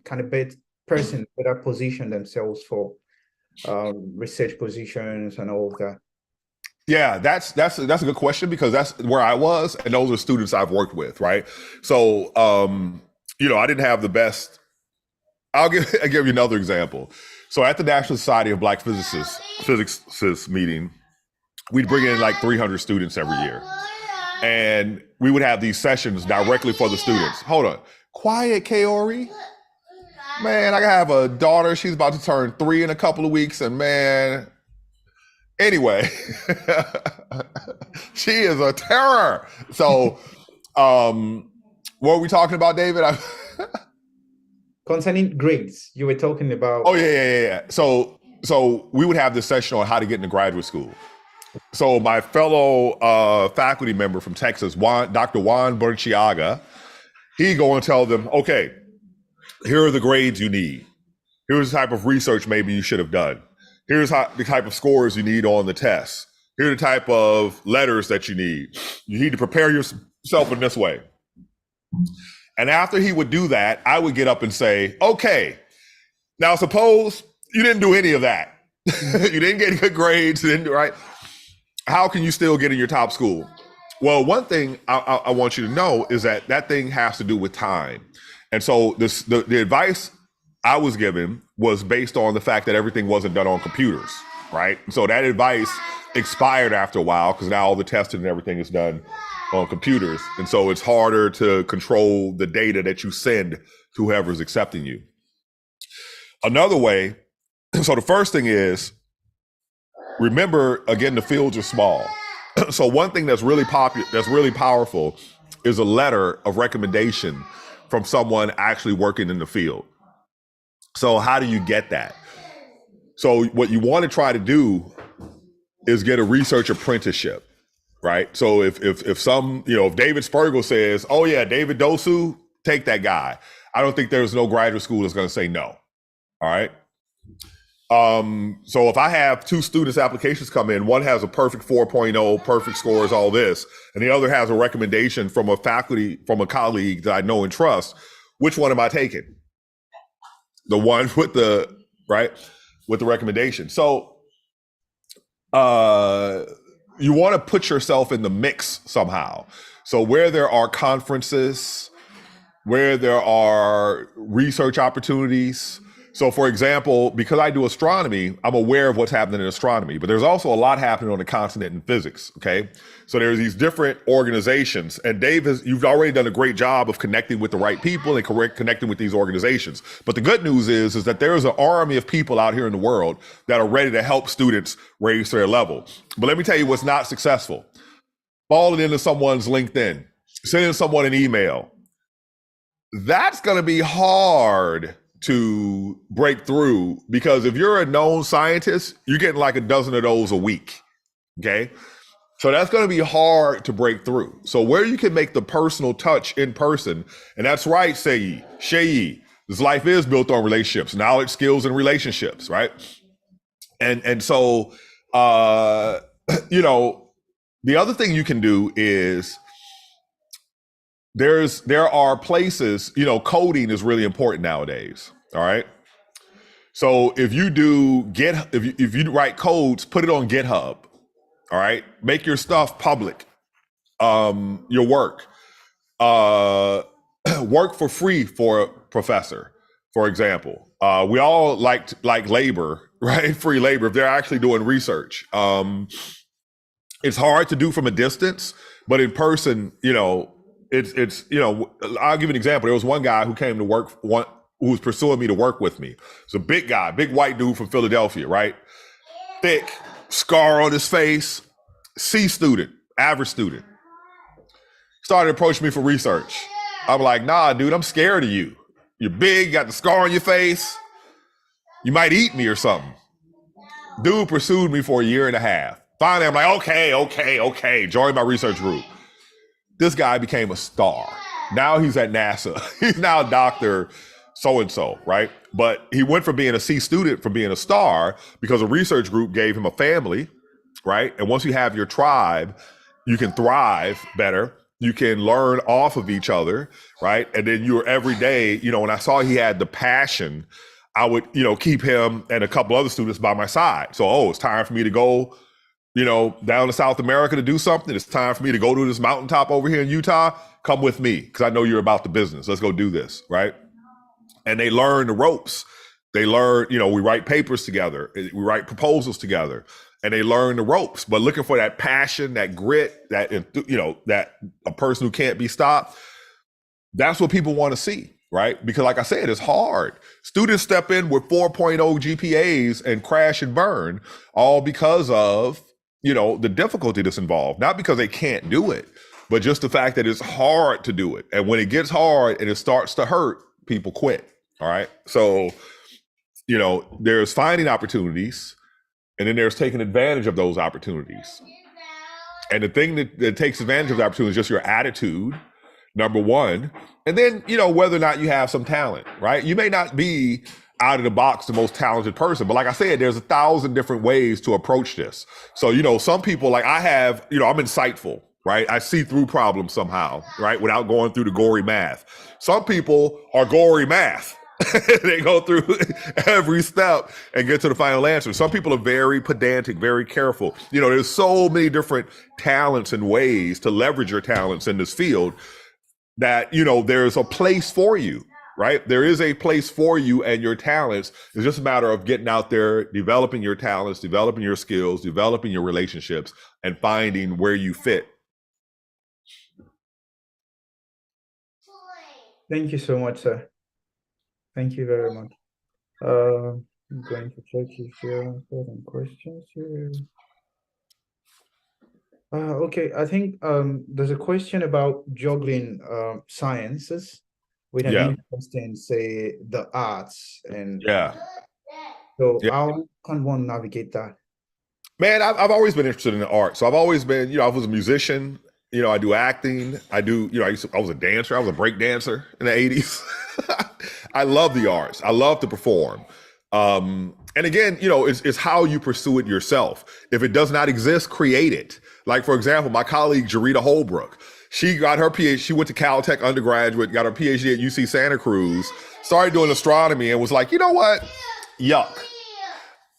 can a person better position themselves for research positions and all of that? Yeah, that's a good question because that's where I was, and those are students I've worked with, right? So, I didn't have the best. I'll give you another example. So, at the National Society of Black Physicists meeting, we'd bring in like 300 students every year, and we would have these sessions directly for the students. Hold on, quiet, Kaori. Man, I have a daughter. She's about to turn 3 in a couple of weeks, and man. Anyway, she is a terror. So, what were we talking about, David? Concerning grades, you were talking about. Oh, yeah. So we would have this session on how to get into graduate school. So my fellow faculty member from Texas, Dr. Juan Burchiaga, he go and tell them, okay, here are the grades you need. Here's the type of research maybe you should have done. Here's the type of scores you need on the test. Here are the type of letters that you need. You need to prepare yourself in this way. And after he would do that, I would get up and say, okay, now suppose you didn't do any of that. You didn't get good grades, right? How can you still get in your top school? Well, one thing I want you to know is that thing has to do with time. And so the advice I was given was based on the fact that everything wasn't done on computers, right? So that advice expired after a while because now all the testing and everything is done on computers. And so it's harder to control the data that you send to whoever's accepting you. Another way, so the first thing is, remember, again, the fields are small. So one thing that's really popular, that's really powerful, is a letter of recommendation from someone actually working in the field. So how do you get that? So what you want to try to do is get a research apprenticeship, right? So if some, if David Spergel says, oh yeah, David Dosu, take that guy. I don't think there's no graduate school that's going to say no. All right. So if I have two students' applications come in, one has a perfect 4.0, perfect scores, all this, and the other has a recommendation from a colleague that I know and trust, which one am I taking? The one with the recommendation. So you want to put yourself in the mix somehow. So where there are conferences, where there are research opportunities. So for example, because I do astronomy, I'm aware of what's happening in astronomy, but there's also a lot happening on the continent in physics, okay? So there's these different organizations, and you've already done a great job of connecting with the right people and connecting with these organizations. But the good news is that there's an army of people out here in the world that are ready to help students raise their level. But let me tell you what's not successful. Falling into someone's LinkedIn, sending someone an email, that's going to be hard to break through, because if you're a known scientist, you're getting like a dozen of those a week. Okay. So that's going to be hard to break through. So where you can make the personal touch in person, and that's right, Shayi, this life is built on relationships, knowledge, skills, and relationships, right? And so, the other thing you can do is, there are places, coding is really important nowadays. All right. So if you if you write codes, put it on GitHub. All right. Make your stuff public. Your work. Work for free for a professor, for example. We all like labor, right? Free labor if they're actually doing research. It's hard to do from a distance, but in person, it's I'll give you an example. There was one guy who came to work, who was pursuing me to work with me. It's a big guy, big white dude from Philadelphia, right? Thick, scar on his face, C student, average student. Started approaching me for research. I'm like, nah, dude, I'm scared of you. You're big, you got the scar on your face. You might eat me or something. Dude pursued me for a year and a half. Finally, I'm like, okay. Join my research group. This guy became a star. Now he's at NASA. He's now Dr. So-and-so, right? But he went from being a C student from being a star because a research group gave him a family, right? And once you have your tribe, you can thrive better. You can learn off of each other, right? And then you're every day, when I saw he had the passion, I would, keep him and a couple other students by my side. So, it's time for me to go, down to South America to do something. It's time for me to go to this mountaintop over here in Utah. Come with me, because I know you're about the business. Let's go do this, right? And they learn the ropes. They learn, we write papers together. We write proposals together. And they learn the ropes. But looking for that passion, that grit, that a person who can't be stopped, that's what people want to see, right? Because like I said, it's hard. Students step in with 4.0 GPAs and crash and burn, all because of, the difficulty that's involved. Not because they can't do it, but just the fact that it's hard to do it. And when it gets hard and it starts to hurt, people quit. All right. So, there's finding opportunities, and then there's taking advantage of those opportunities. And the thing that takes advantage of the opportunity is just your attitude, number one. And then, whether or not you have some talent, right? You may not be out of the box the most talented person, but like I said, there's 1,000 different ways to approach this. So, some people, like I have, I'm insightful, right? I see through problems somehow, right? Without going through the gory math. Some people are gory math. They go through every step and get to the final answer. Some people are very pedantic, very careful. There's so many different talents and ways to leverage your talents in this field that, there's a place for you, right? There is a place for you and your talents. It's just a matter of getting out there, developing your talents, developing your skills, developing your relationships, and finding where you fit. Thank you so much, sir. Thank you very much. I'm going to check if there are certain questions here. Okay, I think there's a question about juggling sciences with an Yeah, interest in, say, the arts, and yeah, so yeah. how can one navigate that? Man, I've always been interested in the art. So I've always been, I was a musician. I do acting. I do, I was a dancer. I was a break dancer in the 80s. I love the arts. I love to perform. And again, it's how you pursue it yourself. If it does not exist, create it. Like, for example, my colleague, Jarita Holbrook, she got her PhD. She went to Caltech undergraduate, got her PhD at UC Santa Cruz, started doing astronomy and was like, you know what? Yuck.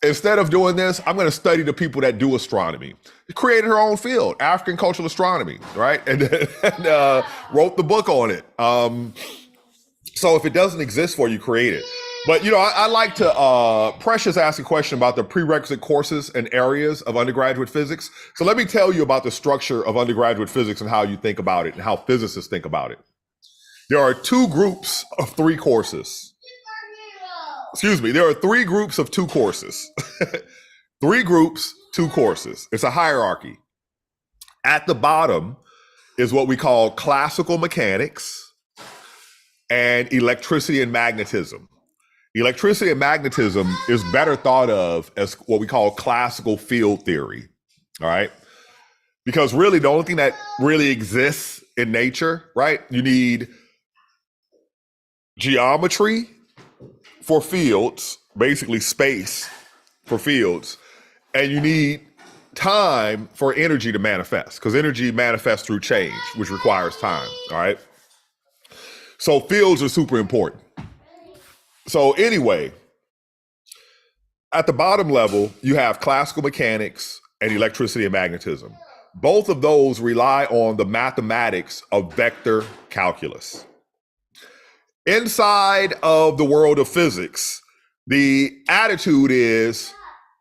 Instead of doing this, I'm going to study the people that do astronomy. She created her own field, African cultural astronomy, right? And wrote the book on it. So if it doesn't exist for you, create it. But, I like to, Precious asked a question about the prerequisite courses and areas of undergraduate physics. So let me tell you about the structure of undergraduate physics and how you think about it and how physicists think about it. There are two groups of three courses. Excuse me, there are three groups of two courses. Three groups, two courses. It's a hierarchy. At the bottom is what we call classical mechanics and electricity and magnetism. Electricity and magnetism is better thought of as what we call classical field theory. All right. Because really, the only thing that really exists in nature, right? You need geometry for fields, basically space for fields, and you need time for energy to manifest, because energy manifests through change, which requires time. All right. So fields are super important. So anyway, at the bottom level, you have classical mechanics and electricity and magnetism. Both of those rely on the mathematics of vector calculus. Inside of the world of physics, the attitude is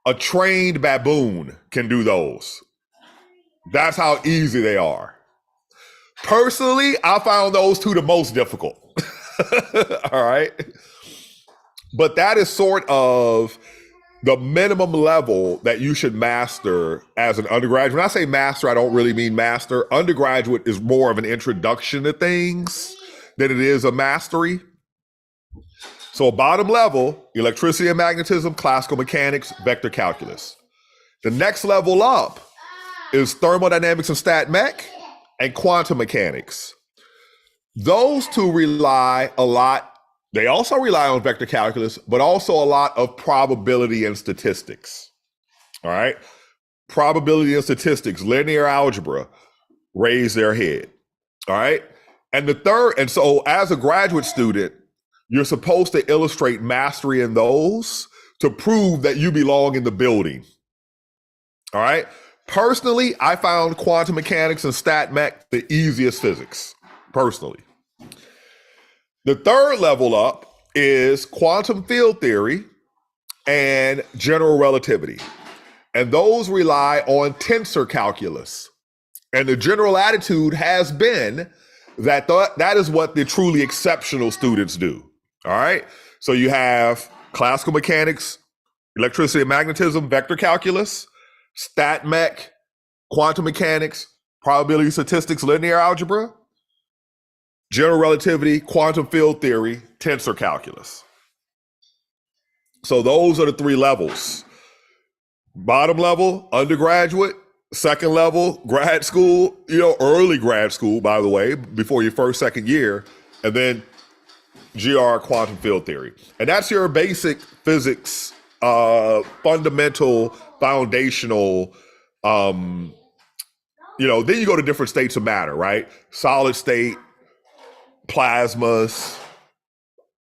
a trained baboon can do those. That's how easy they are. Personally, I found those two the most difficult. All right. But that is sort of the minimum level that you should master as an undergraduate. When I say master, I don't really mean master. Undergraduate is more of an introduction to things than it is a mastery. So bottom level, electricity and magnetism, classical mechanics, vector calculus. The next level up is thermodynamics and stat mech and quantum mechanics. Those two rely a lot. They also rely on vector calculus, but also a lot of probability and statistics. All right. Probability and statistics, linear algebra, raise their head. All right. And so as a graduate student, you're supposed to illustrate mastery in those to prove that you belong in the building. All right. Personally, I found quantum mechanics and stat mech the easiest physics, personally. The third level up is quantum field theory and general relativity. And those rely on tensor calculus. And the general attitude has been that that is what the truly exceptional students do. All right. So you have classical mechanics, electricity and magnetism, vector calculus, stat mech, quantum mechanics, probability statistics, linear algebra, general relativity, quantum field theory, tensor calculus. So those are the three levels. Bottom level, undergraduate. Second level, grad school, early grad school, by the way, before your first, second year. And then GR, quantum field theory. And that's your basic physics, fundamental, foundational, then you go to different states of matter, right? Solid state, plasmas,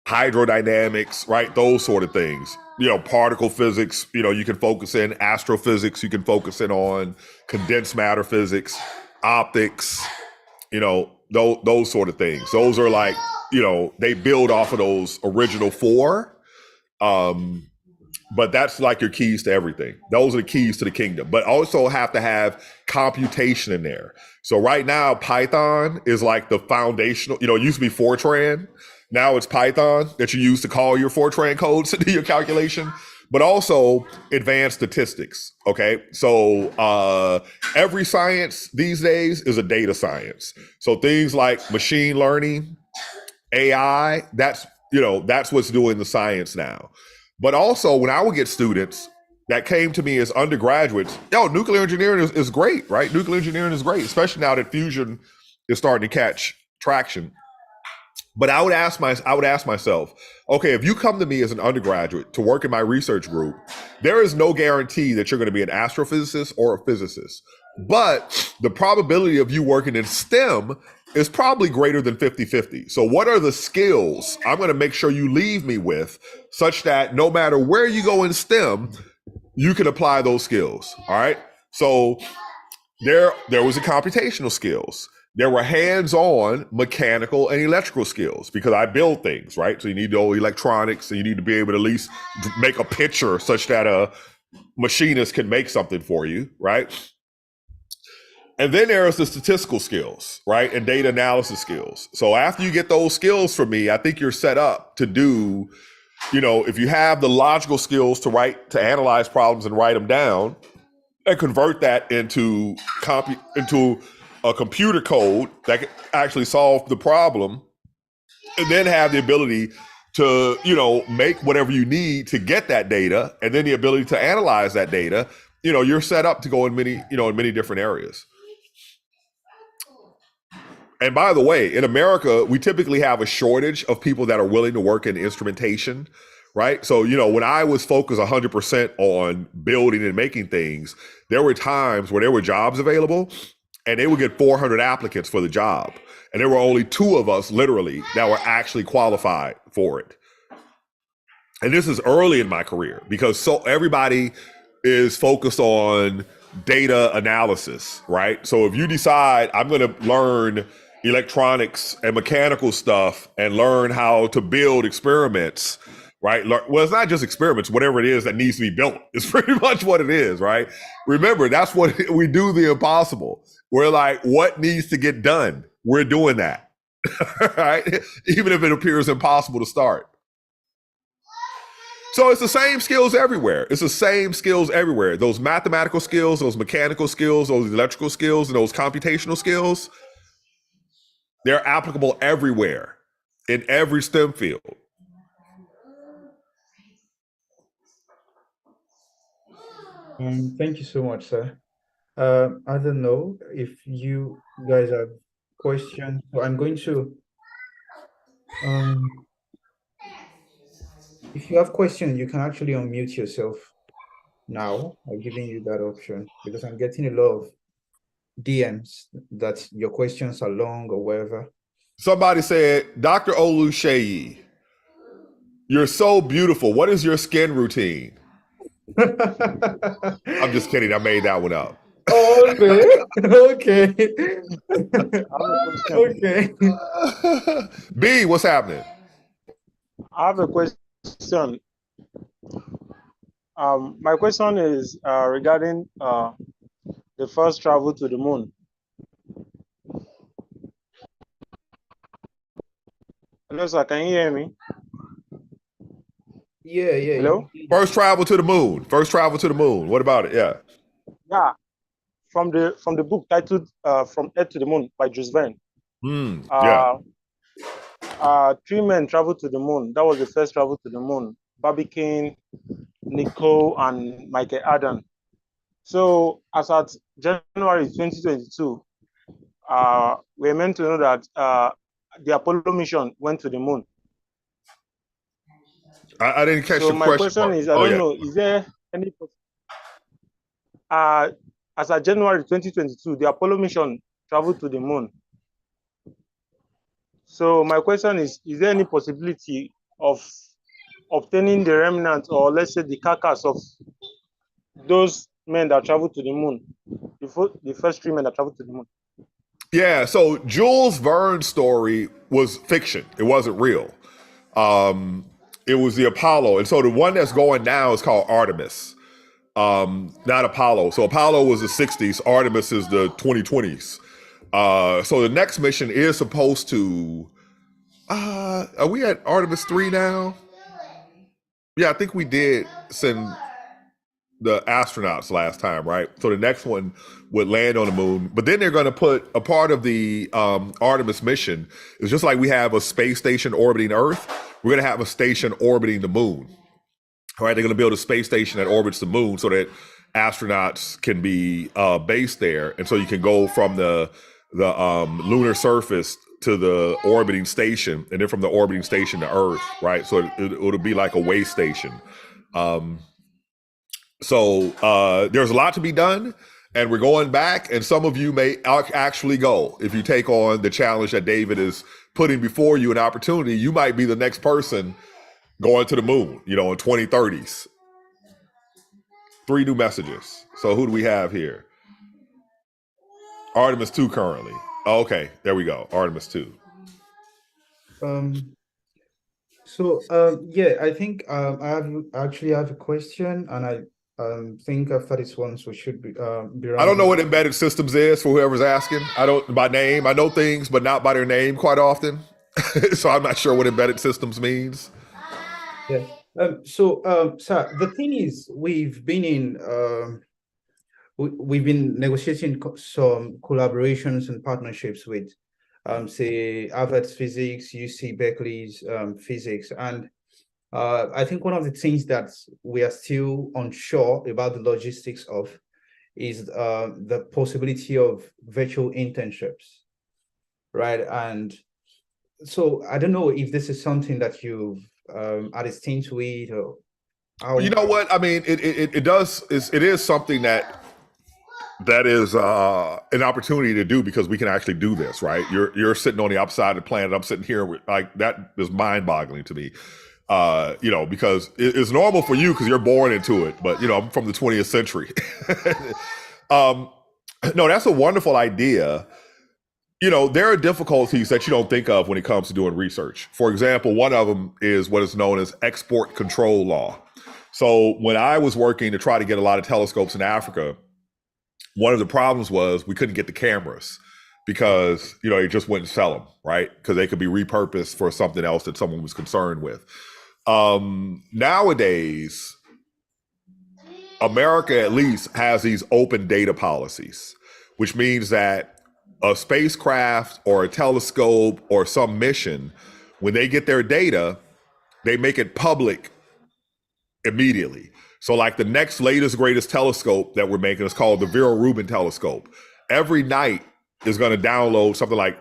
hydrodynamics, right? Those sort of things. Particle physics, you can focus in astrophysics, you can focus in on condensed matter physics, optics, those sort of things. Those are like, they build off of those original four. But that's like your keys to everything. Those are the keys to the kingdom, but also have to have computation in there. So right now, Python is like the foundational, it used to be Fortran. Now it's Python that you use to call your Fortran codes to do your calculation. but also advanced statistics. Okay, so every science these days is a data science. So things like machine learning, AI, that's what's doing the science now. But also, when I would get students that came to me as undergraduates, nuclear engineering is great, right? Nuclear engineering is great, especially now that fusion is starting to catch traction. But I would ask myself, okay, if you come to me as an undergraduate to work in my research group, there is no guarantee that you're going to be an astrophysicist or a physicist. But the probability of you working in STEM is probably greater than 50-50. So what are the skills I'm going to make sure you leave me with such that no matter where you go in STEM, you can apply those skills. All right. So there was a computational skills. There were hands-on mechanical and electrical skills because I build things, right? So you need to know electronics and you need to be able to at least make a picture such that a machinist can make something for you, right? And then there's the statistical skills, right? And data analysis skills. So after you get those skills from me, I think you're set up to do, if you have the logical skills to analyze problems and write them down, and convert that into a computer code that can actually solve the problem, and then have the ability to make whatever you need to get that data, and then the ability to analyze that data. You're set up to go in many different areas. And by the way, in America, we typically have a shortage of people that are willing to work in instrumentation, right? So, when I was focused 100% on building and making things, there were times where there were jobs available and they would get 400 applicants for the job. And there were only 2 of us literally that were actually qualified for it. And this is early in my career because everybody is focused on data analysis, right? So if you decide I'm going to learn electronics and mechanical stuff and learn how to build experiments, right? Well, it's not just experiments, whatever it is that needs to be built. It's pretty much what it is, right? Remember, that's what we do, the impossible. We're like, what needs to get done? We're doing that, right? Even if it appears impossible to start. So it's the same skills everywhere. It's the same skills everywhere. Those mathematical skills, those mechanical skills, those electrical skills, and those computational skills, they're applicable everywhere in every STEM field. Thank you so much, sir. I don't know if you guys have questions. So I'm going to, um, if you have questions, you can actually unmute yourself now. I'm giving you that option because I'm getting a lot of DMs that your questions are long or whatever. Somebody said, Dr. Oluseyi, you're so beautiful. What is your skin routine? I'm just kidding. I made that one up. Okay. Okay. Okay. B, what's happening? I have a question. My question is regarding the first travel to the moon. Hello, sir. Can you hear me? Yeah. Hello? First travel to the moon. First travel to the moon. What about it? Yeah. Yeah. From the book titled From Earth to the Moon by Jules Verne. Yeah. 3 men traveled to the moon. That was the first travel to the moon. Barbicane, Nicole, and Michael Adam. So as at January 2022, we're meant to know that the Apollo mission went to the moon. I didn't catch so the question. So my question is, I don't know, is there any... as at January 2022, the Apollo mission traveled to the moon. So my question is there any possibility of obtaining the remnants, or let's say the carcass of those men that traveled to the moon, the first 3 men that traveled to the moon? Yeah, so Jules Verne's story was fiction. It wasn't real. It was the Apollo. And so the one that's going now is called Artemis, not Apollo. So Apollo was the 60s. Artemis is the 2020s. So the next mission is supposed to, are we at Artemis 3 now? Yeah, I think we did send the astronauts last time, right? So the next one would land on the moon, but then they're going to put a part of the Artemis mission. It's just like we have a space station orbiting Earth. We're going to have a station orbiting the moon. All right, they're going to build a space station that orbits the moon so that astronauts can be based there, and so you can go from the lunar surface to the orbiting station, and then from the orbiting station to Earth, right? So it'll be like a way station. So there's a lot to be done, and we're going back, and some of you may actually go. If you take on the challenge that David is putting before you, an opportunity, you might be the next person going to the moon, in 2030s. 3 new messages. So who do we have here? Artemis 2 currently. Oh, okay, there we go. Artemis 2. Yeah, I think I have a question, and I think after this one, we should be I don't know rounding. what embedded systems is for whoever's asking. I don't by name. I know things, but not by their name quite often. So I'm not sure what embedded systems means. Yeah. Sir, the thing is, we've been negotiating some collaborations and partnerships with, say, Harvard's physics, UC Berkeley's physics, and I think one of the things that we are still unsure about the logistics of is the possibility of virtual internships, right? And so I don't know if this is something that you've had a stint with, or how. You know what? I mean, it does. It is something that is an opportunity to do, because we can actually do this, right? You're sitting on the opposite side of the planet. I'm sitting here like that is mind boggling to me. Because it's normal for you because you're born into it, but I'm from the 20th century. No, that's a wonderful idea. There are difficulties that you don't think of when it comes to doing research. For example, one of them is what is known as export control law. So when I was working to try to get a lot of telescopes in Africa, one of the problems was we couldn't get the cameras because, they just wouldn't sell them, right? Because they could be repurposed for something else that someone was concerned with. Nowadays, America at least has these open data policies, which means that a spacecraft or a telescope or some mission, when they get their data, they make it public immediately. So like the next latest, greatest telescope that we're making is called the Vera Rubin telescope. Every night is going to download something like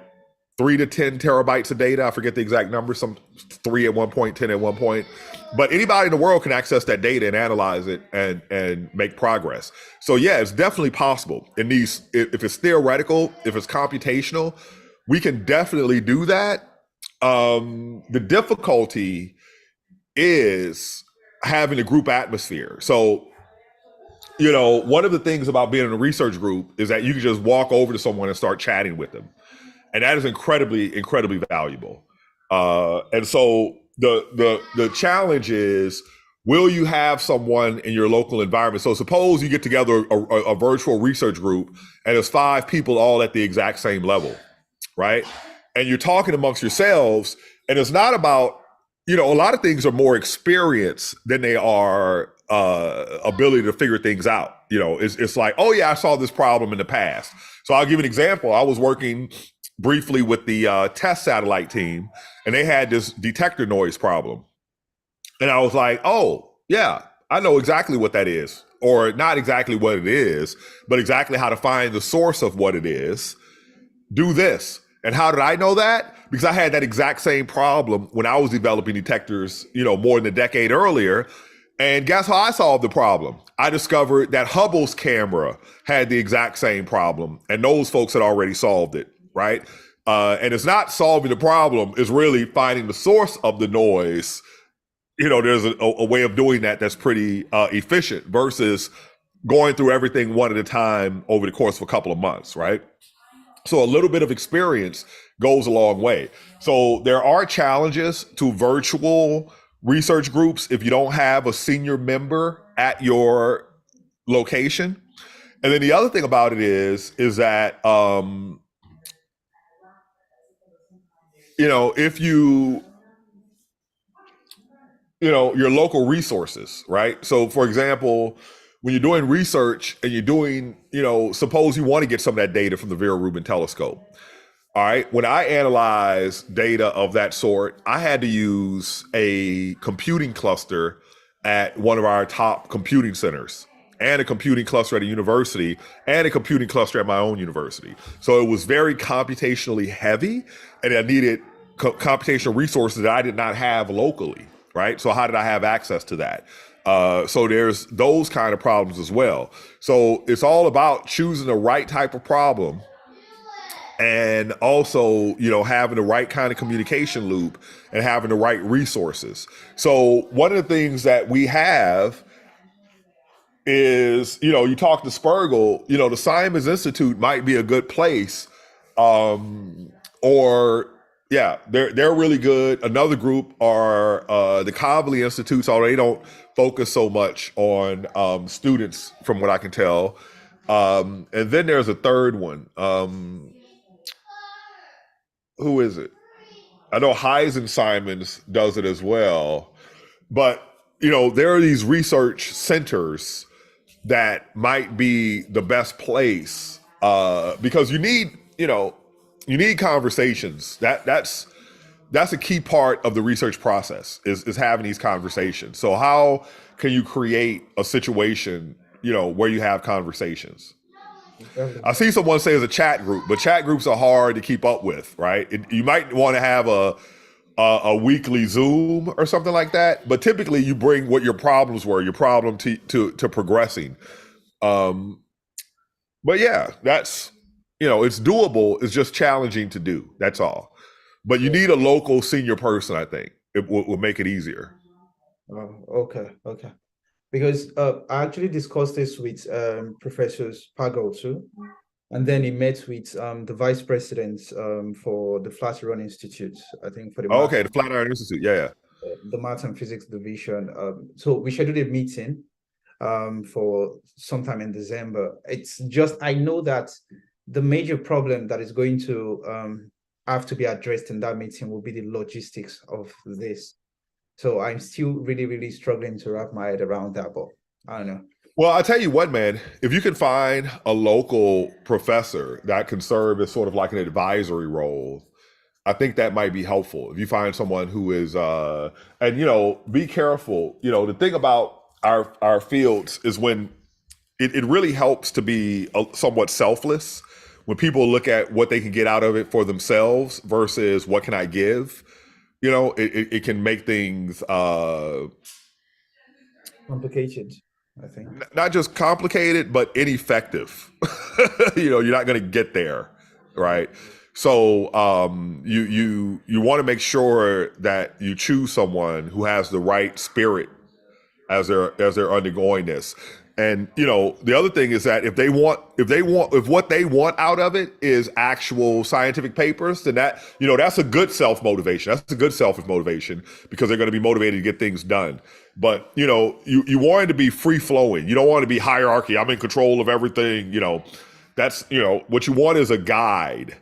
3 to 10 terabytes of data. I forget the exact number, some 3 at one point, 10 at one point. But anybody in the world can access that data and analyze it and make progress. So yeah, it's definitely possible. If it's theoretical, if it's computational, we can definitely do that. The difficulty is having a group atmosphere. So, one of the things about being in a research group is that you can just walk over to someone and start chatting with them. And that is incredibly, incredibly valuable. And so the challenge is, will you have someone in your local environment? So suppose you get together a virtual research group and there's 5 people all at the exact same level, right? And you're talking amongst yourselves, and it's not about, a lot of things are more experience than they are ability to figure things out. It's like, oh yeah, I saw this problem in the past. So I'll give you an example. I was working briefly with the test satellite team, and they had this detector noise problem. And I was like, oh, yeah, I know exactly what that is. Or not exactly what it is, but exactly how to find the source of what it is. Do this. And how did I know that? Because I had that exact same problem when I was developing detectors, more than a decade earlier. And guess how I solved the problem? I discovered that Hubble's camera had the exact same problem, and those folks had already solved it, right? And it's not solving the problem, it's really finding the source of the noise. There's a way of doing that that's pretty efficient versus going through everything one at a time over the course of a couple of months, right? So a little bit of experience goes a long way. So there are challenges to virtual research groups if you don't have a senior member at your location. And then the other thing about it is that if you your local resources, right? So for example, when you're doing research and you're doing, suppose you want to get some of that data from the Vera Rubin telescope. All right. When I analyze data of that sort, I had to use a computing cluster at one of our top computing centers, and a computing cluster at a university, and a computing cluster at my own university. So it was very computationally heavy, and I needed computational resources that I did not have locally, right? So how did I have access to that? So there's those kind of problems as well. So it's all about choosing the right type of problem, and also, having the right kind of communication loop and having the right resources. So one of the things that we have is, you talk to Spergel, the Simons Institute might be a good place. Or yeah, they're really good. Another group are the Cobley Institutes, although they don't focus so much on students from what I can tell. And then there's a third one. Who is it? I know Heisen Simons does it as well. But, there are these research centers that might be the best place because you need conversations. That's a key part of the research process is having these conversations. So how can you create a situation, where you have conversations? I see someone say it's a chat group, but chat groups are hard to keep up with, right? You might want to have a weekly Zoom or something like that, but typically you bring what your problems were, your problem to progressing. But yeah, that's it's doable. It's just challenging to do. That's all. But you need a local senior person. I think it will make it easier. Oh, okay. Because I actually discussed this with Professor Pagel too, and then he met with the vice president for the Flatiron Institute, I think for the okay, the Flatiron Institute, yeah. The Math and Physics division. So we scheduled a meeting for sometime in December. It's just I know that the major problem that is going to have to be addressed in that meeting will be the logistics of this. So I'm still really, really struggling to wrap my head around that, but I don't know. Well, I tell you what, man, if you can find a local professor that can serve as sort of like an advisory role, I think that might be helpful. If you find someone who is, and be careful. The thing about our fields is when it really helps to be somewhat selfless. When people look at what they can get out of it for themselves versus what can I give, it can make things complicated, I think. Not just complicated, but ineffective. You're not going to get there, right? So you want to make sure that you choose someone who has the right spirit as they're undergoing this. And the other thing is that if what they want out of it is actual scientific papers, then that's a good self-motivation. That's a good self-motivation because they're going to be motivated to get things done. But you want it to be free flowing. You don't want to be hierarchy. I'm in control of everything. That's what you want is a guide,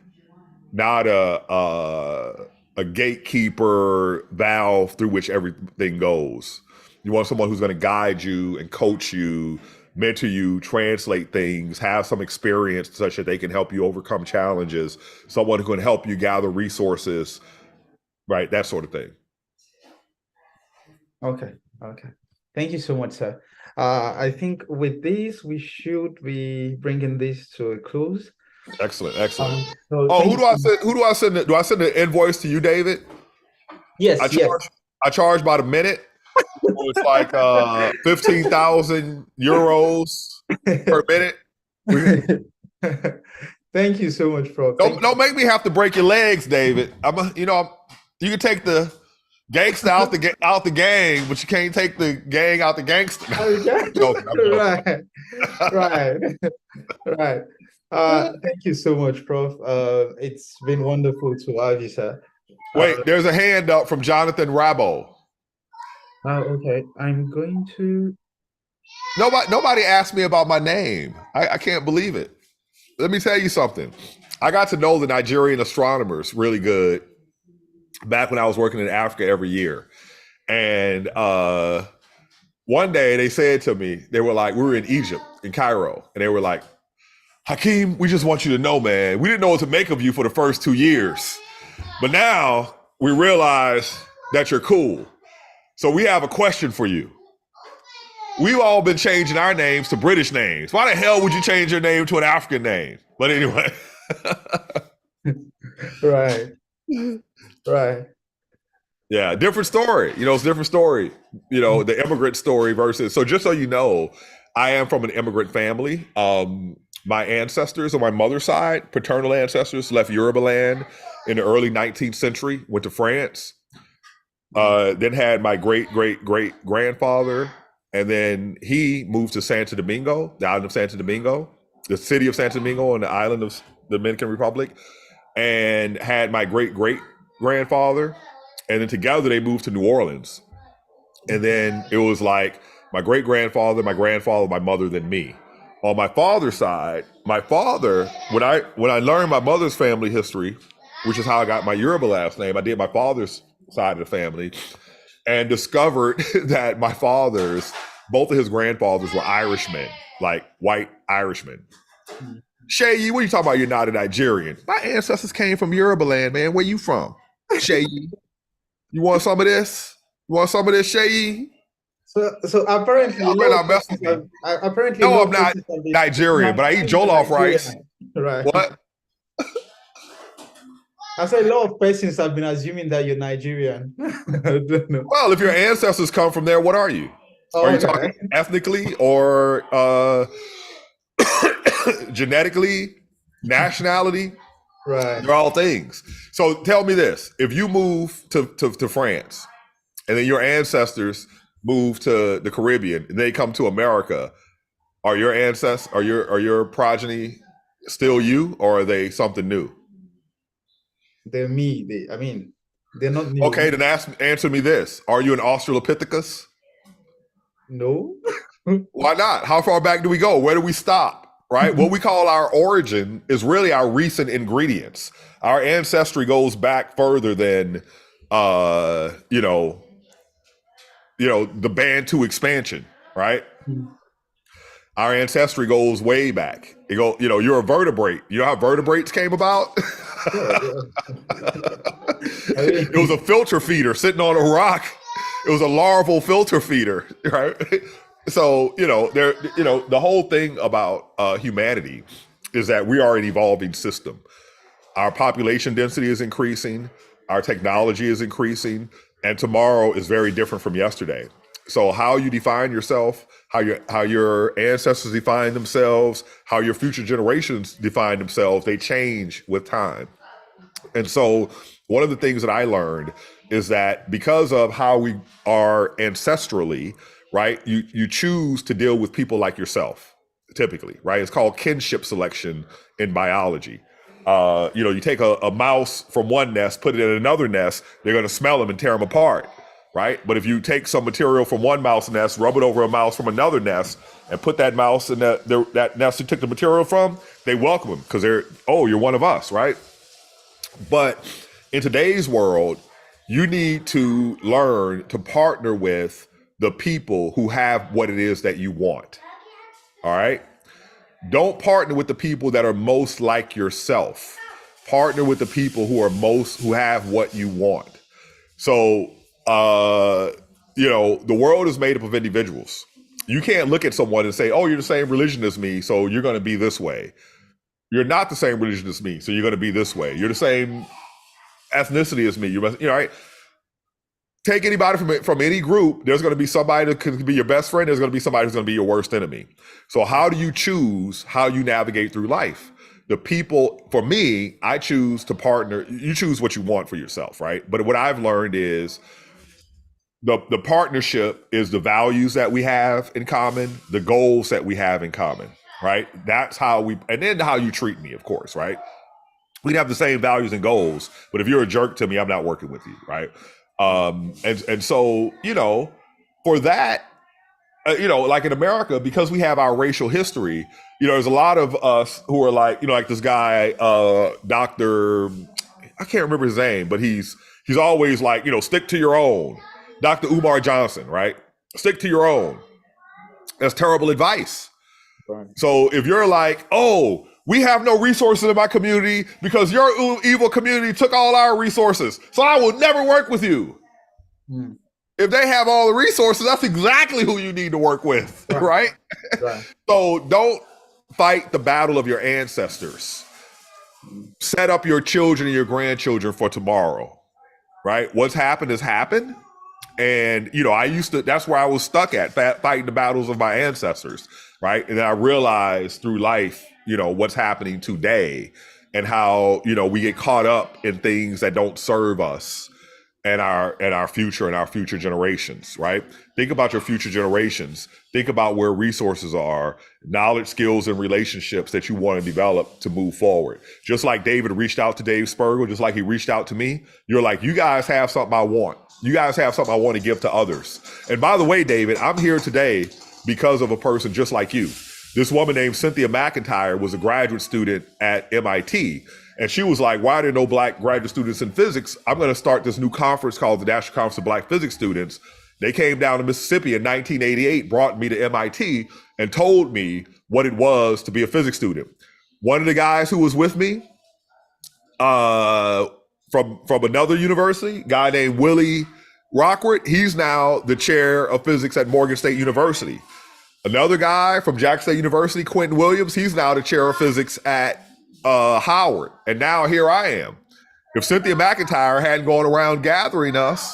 not a gatekeeper valve through which everything goes. You want someone who's going to guide you and coach you, mentor you, translate things, have some experience such that they can help you overcome challenges, someone who can help you gather resources, right? That sort of thing. Okay. Thank you so much, sir. I think with this, we should be bringing this to a close. Excellent. So who do I send? Do I send the invoice to you, David? Yes, I charge by the minute. So it's like 15,000 euros per minute. Thank you so much, Prof. Don't make me have to break your legs, David. You can take the gangster out the gang, but you can't take the gang out the gangster. Right. Thank you so much, Prof. It's been wonderful to have you, sir. Wait, there's a hand up from Jonathan Rabo. Okay, I'm going to. Nobody asked me about my name. I can't believe it. Let me tell you something. I got to know the Nigerian astronomers really good back when I was working in Africa every year. And one day they said to me, they were like, we were in Egypt, in Cairo, and they were like, Hakeem, we just want you to know, man, we didn't know what to make of you for the first 2 years. But now we realize that you're cool. So we have a question for you. We've all been changing our names to British names. Why the hell would you change your name to an African name? But anyway. Right. Right. Yeah, different story. It's a different story. The immigrant story versus. So just so you know, I am from an immigrant family. My ancestors on my mother's side, paternal ancestors, left Yoruba land in the early 19th century, went to France, then had my great-great-great-grandfather, and then he moved to Santo Domingo, the island of Santo Domingo, the city of Santo Domingo on the island of the Dominican Republic, and had my great-great-grandfather, and then together they moved to New Orleans. And then it was like my great-grandfather, my grandfather, my mother, then me. On my father's side, my father, when I learned my mother's family history, which is how I got my Yoruba last name, I did my father's side of the family and discovered that both of his grandfathers were Irishmen, like white Irishmen. Shay, what are you talking about? You're not a Nigerian. My ancestors came from Yoruba land, man. Where you from? Shay, you want some of this? You want some of this, Shay? So apparently, I'm not Nigerian, but I eat jollof rice. Right. What? I said a lot of persons have been assuming that you're Nigerian. I don't know. Well, if your ancestors come from there, what are you? Are you talking ethnically or genetically, nationality? Right. They're all things. So tell me this: if you move to France, and then your ancestors move to the Caribbean, and they come to America, are your ancestors, are your progeny still you, or are they something new? They're me. They're not new. Okay, then answer me this: are you an Australopithecus? No. Why not? How far back do we go? Where do we stop? Right? What we call our origin is really our recent ingredients. Our ancestry goes back further than the Bantu expansion, right? Our ancestry goes way back. You're a vertebrate. You know how vertebrates came about? It was a filter feeder sitting on a rock. It was a larval filter feeder, right? So, the whole thing about humanity is that we are an evolving system. Our population density is increasing. Our technology is increasing. And tomorrow is very different from yesterday. So how you define yourself, how your ancestors define themselves, how your future generations define themselves, they change with time. And so one of the things that I learned is that because of how we are ancestrally, right, you choose to deal with people like yourself, typically, right? It's called kinship selection in biology. You take a mouse from one nest, put it in another nest, they're going to smell them and tear them apart, right? But if you take some material from one mouse nest, rub it over a mouse from another nest, and put that mouse in that nest you took the material from, they welcome them because you're one of us, right? But in today's world, you need to learn to partner with the people who have what it is that you want, all right? Don't partner with the people that are most like yourself. Partner with the people who have what you want. So, the world is made up of individuals. You can't look at someone and say, oh, you're the same religion as me, so you're going to be this way. You're not the same religion as me, so you're going to be this way. You're the same ethnicity as me. Right? Take anybody from any group, there's going to be somebody that can be your best friend. There's going to be somebody who's going to be your worst enemy. So how do you choose how you navigate through life? The people, for me, I choose to partner. You choose what you want for yourself, right? But what I've learned is the partnership is the values that we have in common, the goals that we have in common, right? That's how and then how you treat me, of course, right? We'd have the same values and goals, but if you're a jerk to me, I'm not working with you, right? And so, for that, like in America, because we have our racial history, there's a lot of us who are like this guy, Dr. I can't remember his name, but he's always like, stick to your own. Dr. Umar Johnson, right? Stick to your own. That's terrible advice. Right. So if you're like, oh, we have no resources in my community because your evil community took all our resources, so I will never work with you. If they have all the resources, that's exactly who you need to work with, right? Right. So don't fight the battle of your ancestors. Set up your children and your grandchildren for tomorrow, right? What's happened has happened. And, that's where I was stuck at, fighting the battles of my ancestors, right? And then I realized through life, what's happening today and how, we get caught up in things that don't serve us and our future generations, right? Think about your future generations. Think about where resources are, knowledge, skills, and relationships that you want to develop to move forward. Just like David reached out to Dave Spergel, just like he reached out to me, you're like, you guys have something I want. You guys have something I want to give to others. And by the way, David, I'm here today because of a person just like you. This woman named Cynthia McIntyre was a graduate student at MIT. And she was like, why are there no Black graduate students in physics? I'm going to start this new conference called the National Conference of Black Physics Students. They came down to Mississippi in 1988, brought me to MIT, and told me what it was to be a physics student. One of the guys who was with me, from another university, guy named Willie Rockwood, he's now the chair of physics at Morgan State University. Another guy from Jackson State University, Quentin Williams, he's now the chair of physics at Howard. And now here I am. If Cynthia McIntyre hadn't gone around gathering us,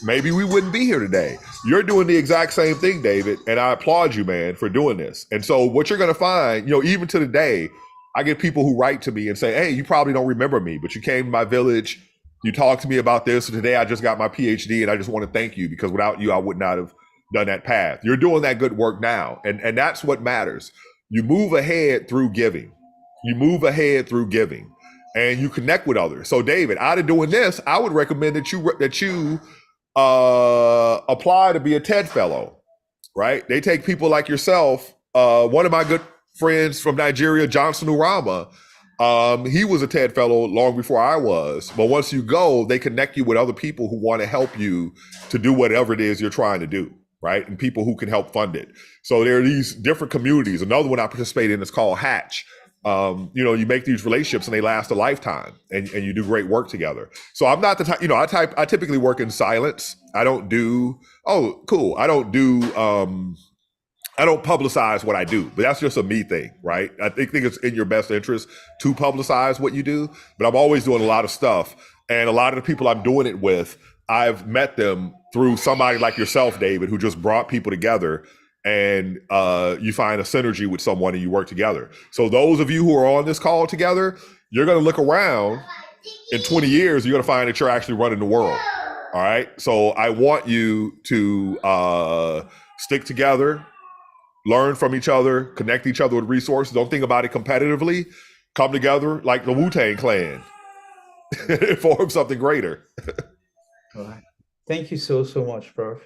maybe we wouldn't be here today. You're doing the exact same thing, David, and I applaud you, man, for doing this. And so what you're going to find, even to today, I get people who write to me and say, hey, you probably don't remember me, but you came to my village, you talked to me about this, and today I just got my PhD, and I just want to thank you because without you, I would not have done that path. You're doing that good work now, and that's what matters. You move ahead through giving. You move ahead through giving, and you connect with others. So, David, out of doing this, I would recommend that you apply to be a TED Fellow, right? They take people like yourself. One of my good friends from Nigeria, Johnson Urama, he was a TED Fellow long before I was. But once you go, they connect you with other people who want to help you to do whatever it is you're trying to do, right? And people who can help fund it. So there are these different communities. Another one I participate in is called Hatch. You make these relationships and they last a lifetime, and you do great work together. So I'm not the type, I typically work in silence. I don't do, I don't publicize what I do, but that's just a me thing, right? I think it's in your best interest to publicize what you do, but I'm always doing a lot of stuff. And a lot of the people I'm doing it with, I've met them through somebody like yourself, David, who just brought people together, and you find a synergy with someone and you work together. So those of you who are on this call together, you're going to look around in 20 years, you're going to find that you're actually running the world. All right. So I want you to stick together, learn from each other, connect each other with resources. Don't think about it competitively. Come together like the Wu-Tang Clan and form something greater. All right. Thank you so much, Prof.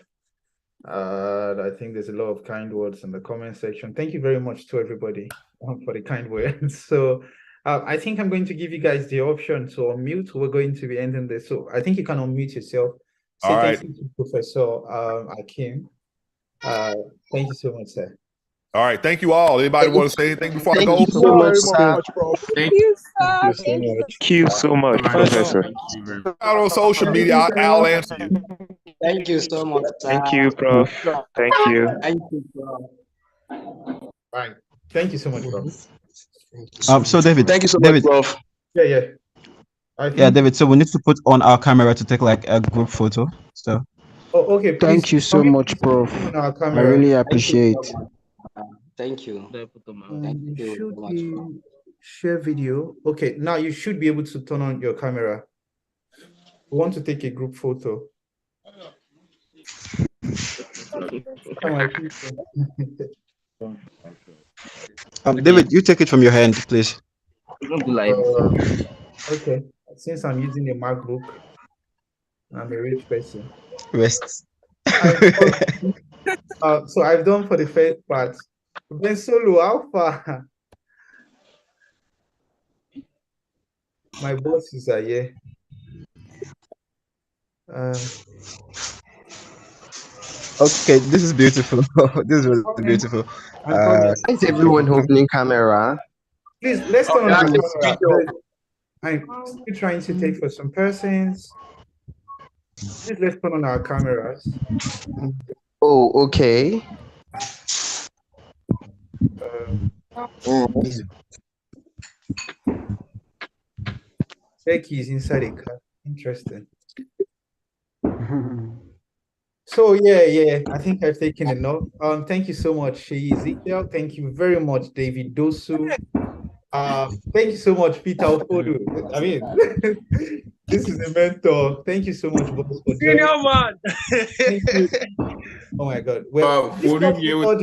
I think there's a lot of kind words in the comment section. Thank you very much to everybody for the kind words. So I think I'm going to give you guys the option to unmute. We're going to be ending this. So I think you can unmute yourself. Say All right. thank you to Professor Akim. Thank you so much, sir. All right. Thank you all. Anybody want to say anything before I go? Thank you so much, sir. Thank you, sir. Thank you so much, Professor. Out on social media, I'll answer you. Thank you so much, sir. Thank you, Prof. Thank you. Thank you, Prof. Right. Thank you so much, Prof. So David, Thank you so David, much, Prof. Yeah. David. So we need to put on our camera to take like a group photo. So. Oh, okay. Thank you so much, Prof. I really appreciate. Thank you. Thank you Should so much, we Prof. share video? Okay, now you should be able to turn on your camera. We want to take a group photo. David, you take it from your hand, please. Okay, since I'm using a MacBook, I'm a rich person. Rest. So I've done for the first part. Ben Solo Alpha. My bosses are here. Okay, this is beautiful. This is really beautiful. Antonio, Why is everyone opening camera? please let's turn on our That's the camera. speed up. I'm still trying to take for some persons. Please let's turn on our cameras. Oh, okay. Becky is inside a car. Interesting. So yeah, I think I've taken enough. Thank you so much, Shei Ezekiel. Thank you very much, David Dosu. Thank you so much, Peter Ofodu. I mean, this is a mentor. Thank you so much, boss, for joining. Senior man. Thank you. Oh my God. Well, this Would you was be able recording.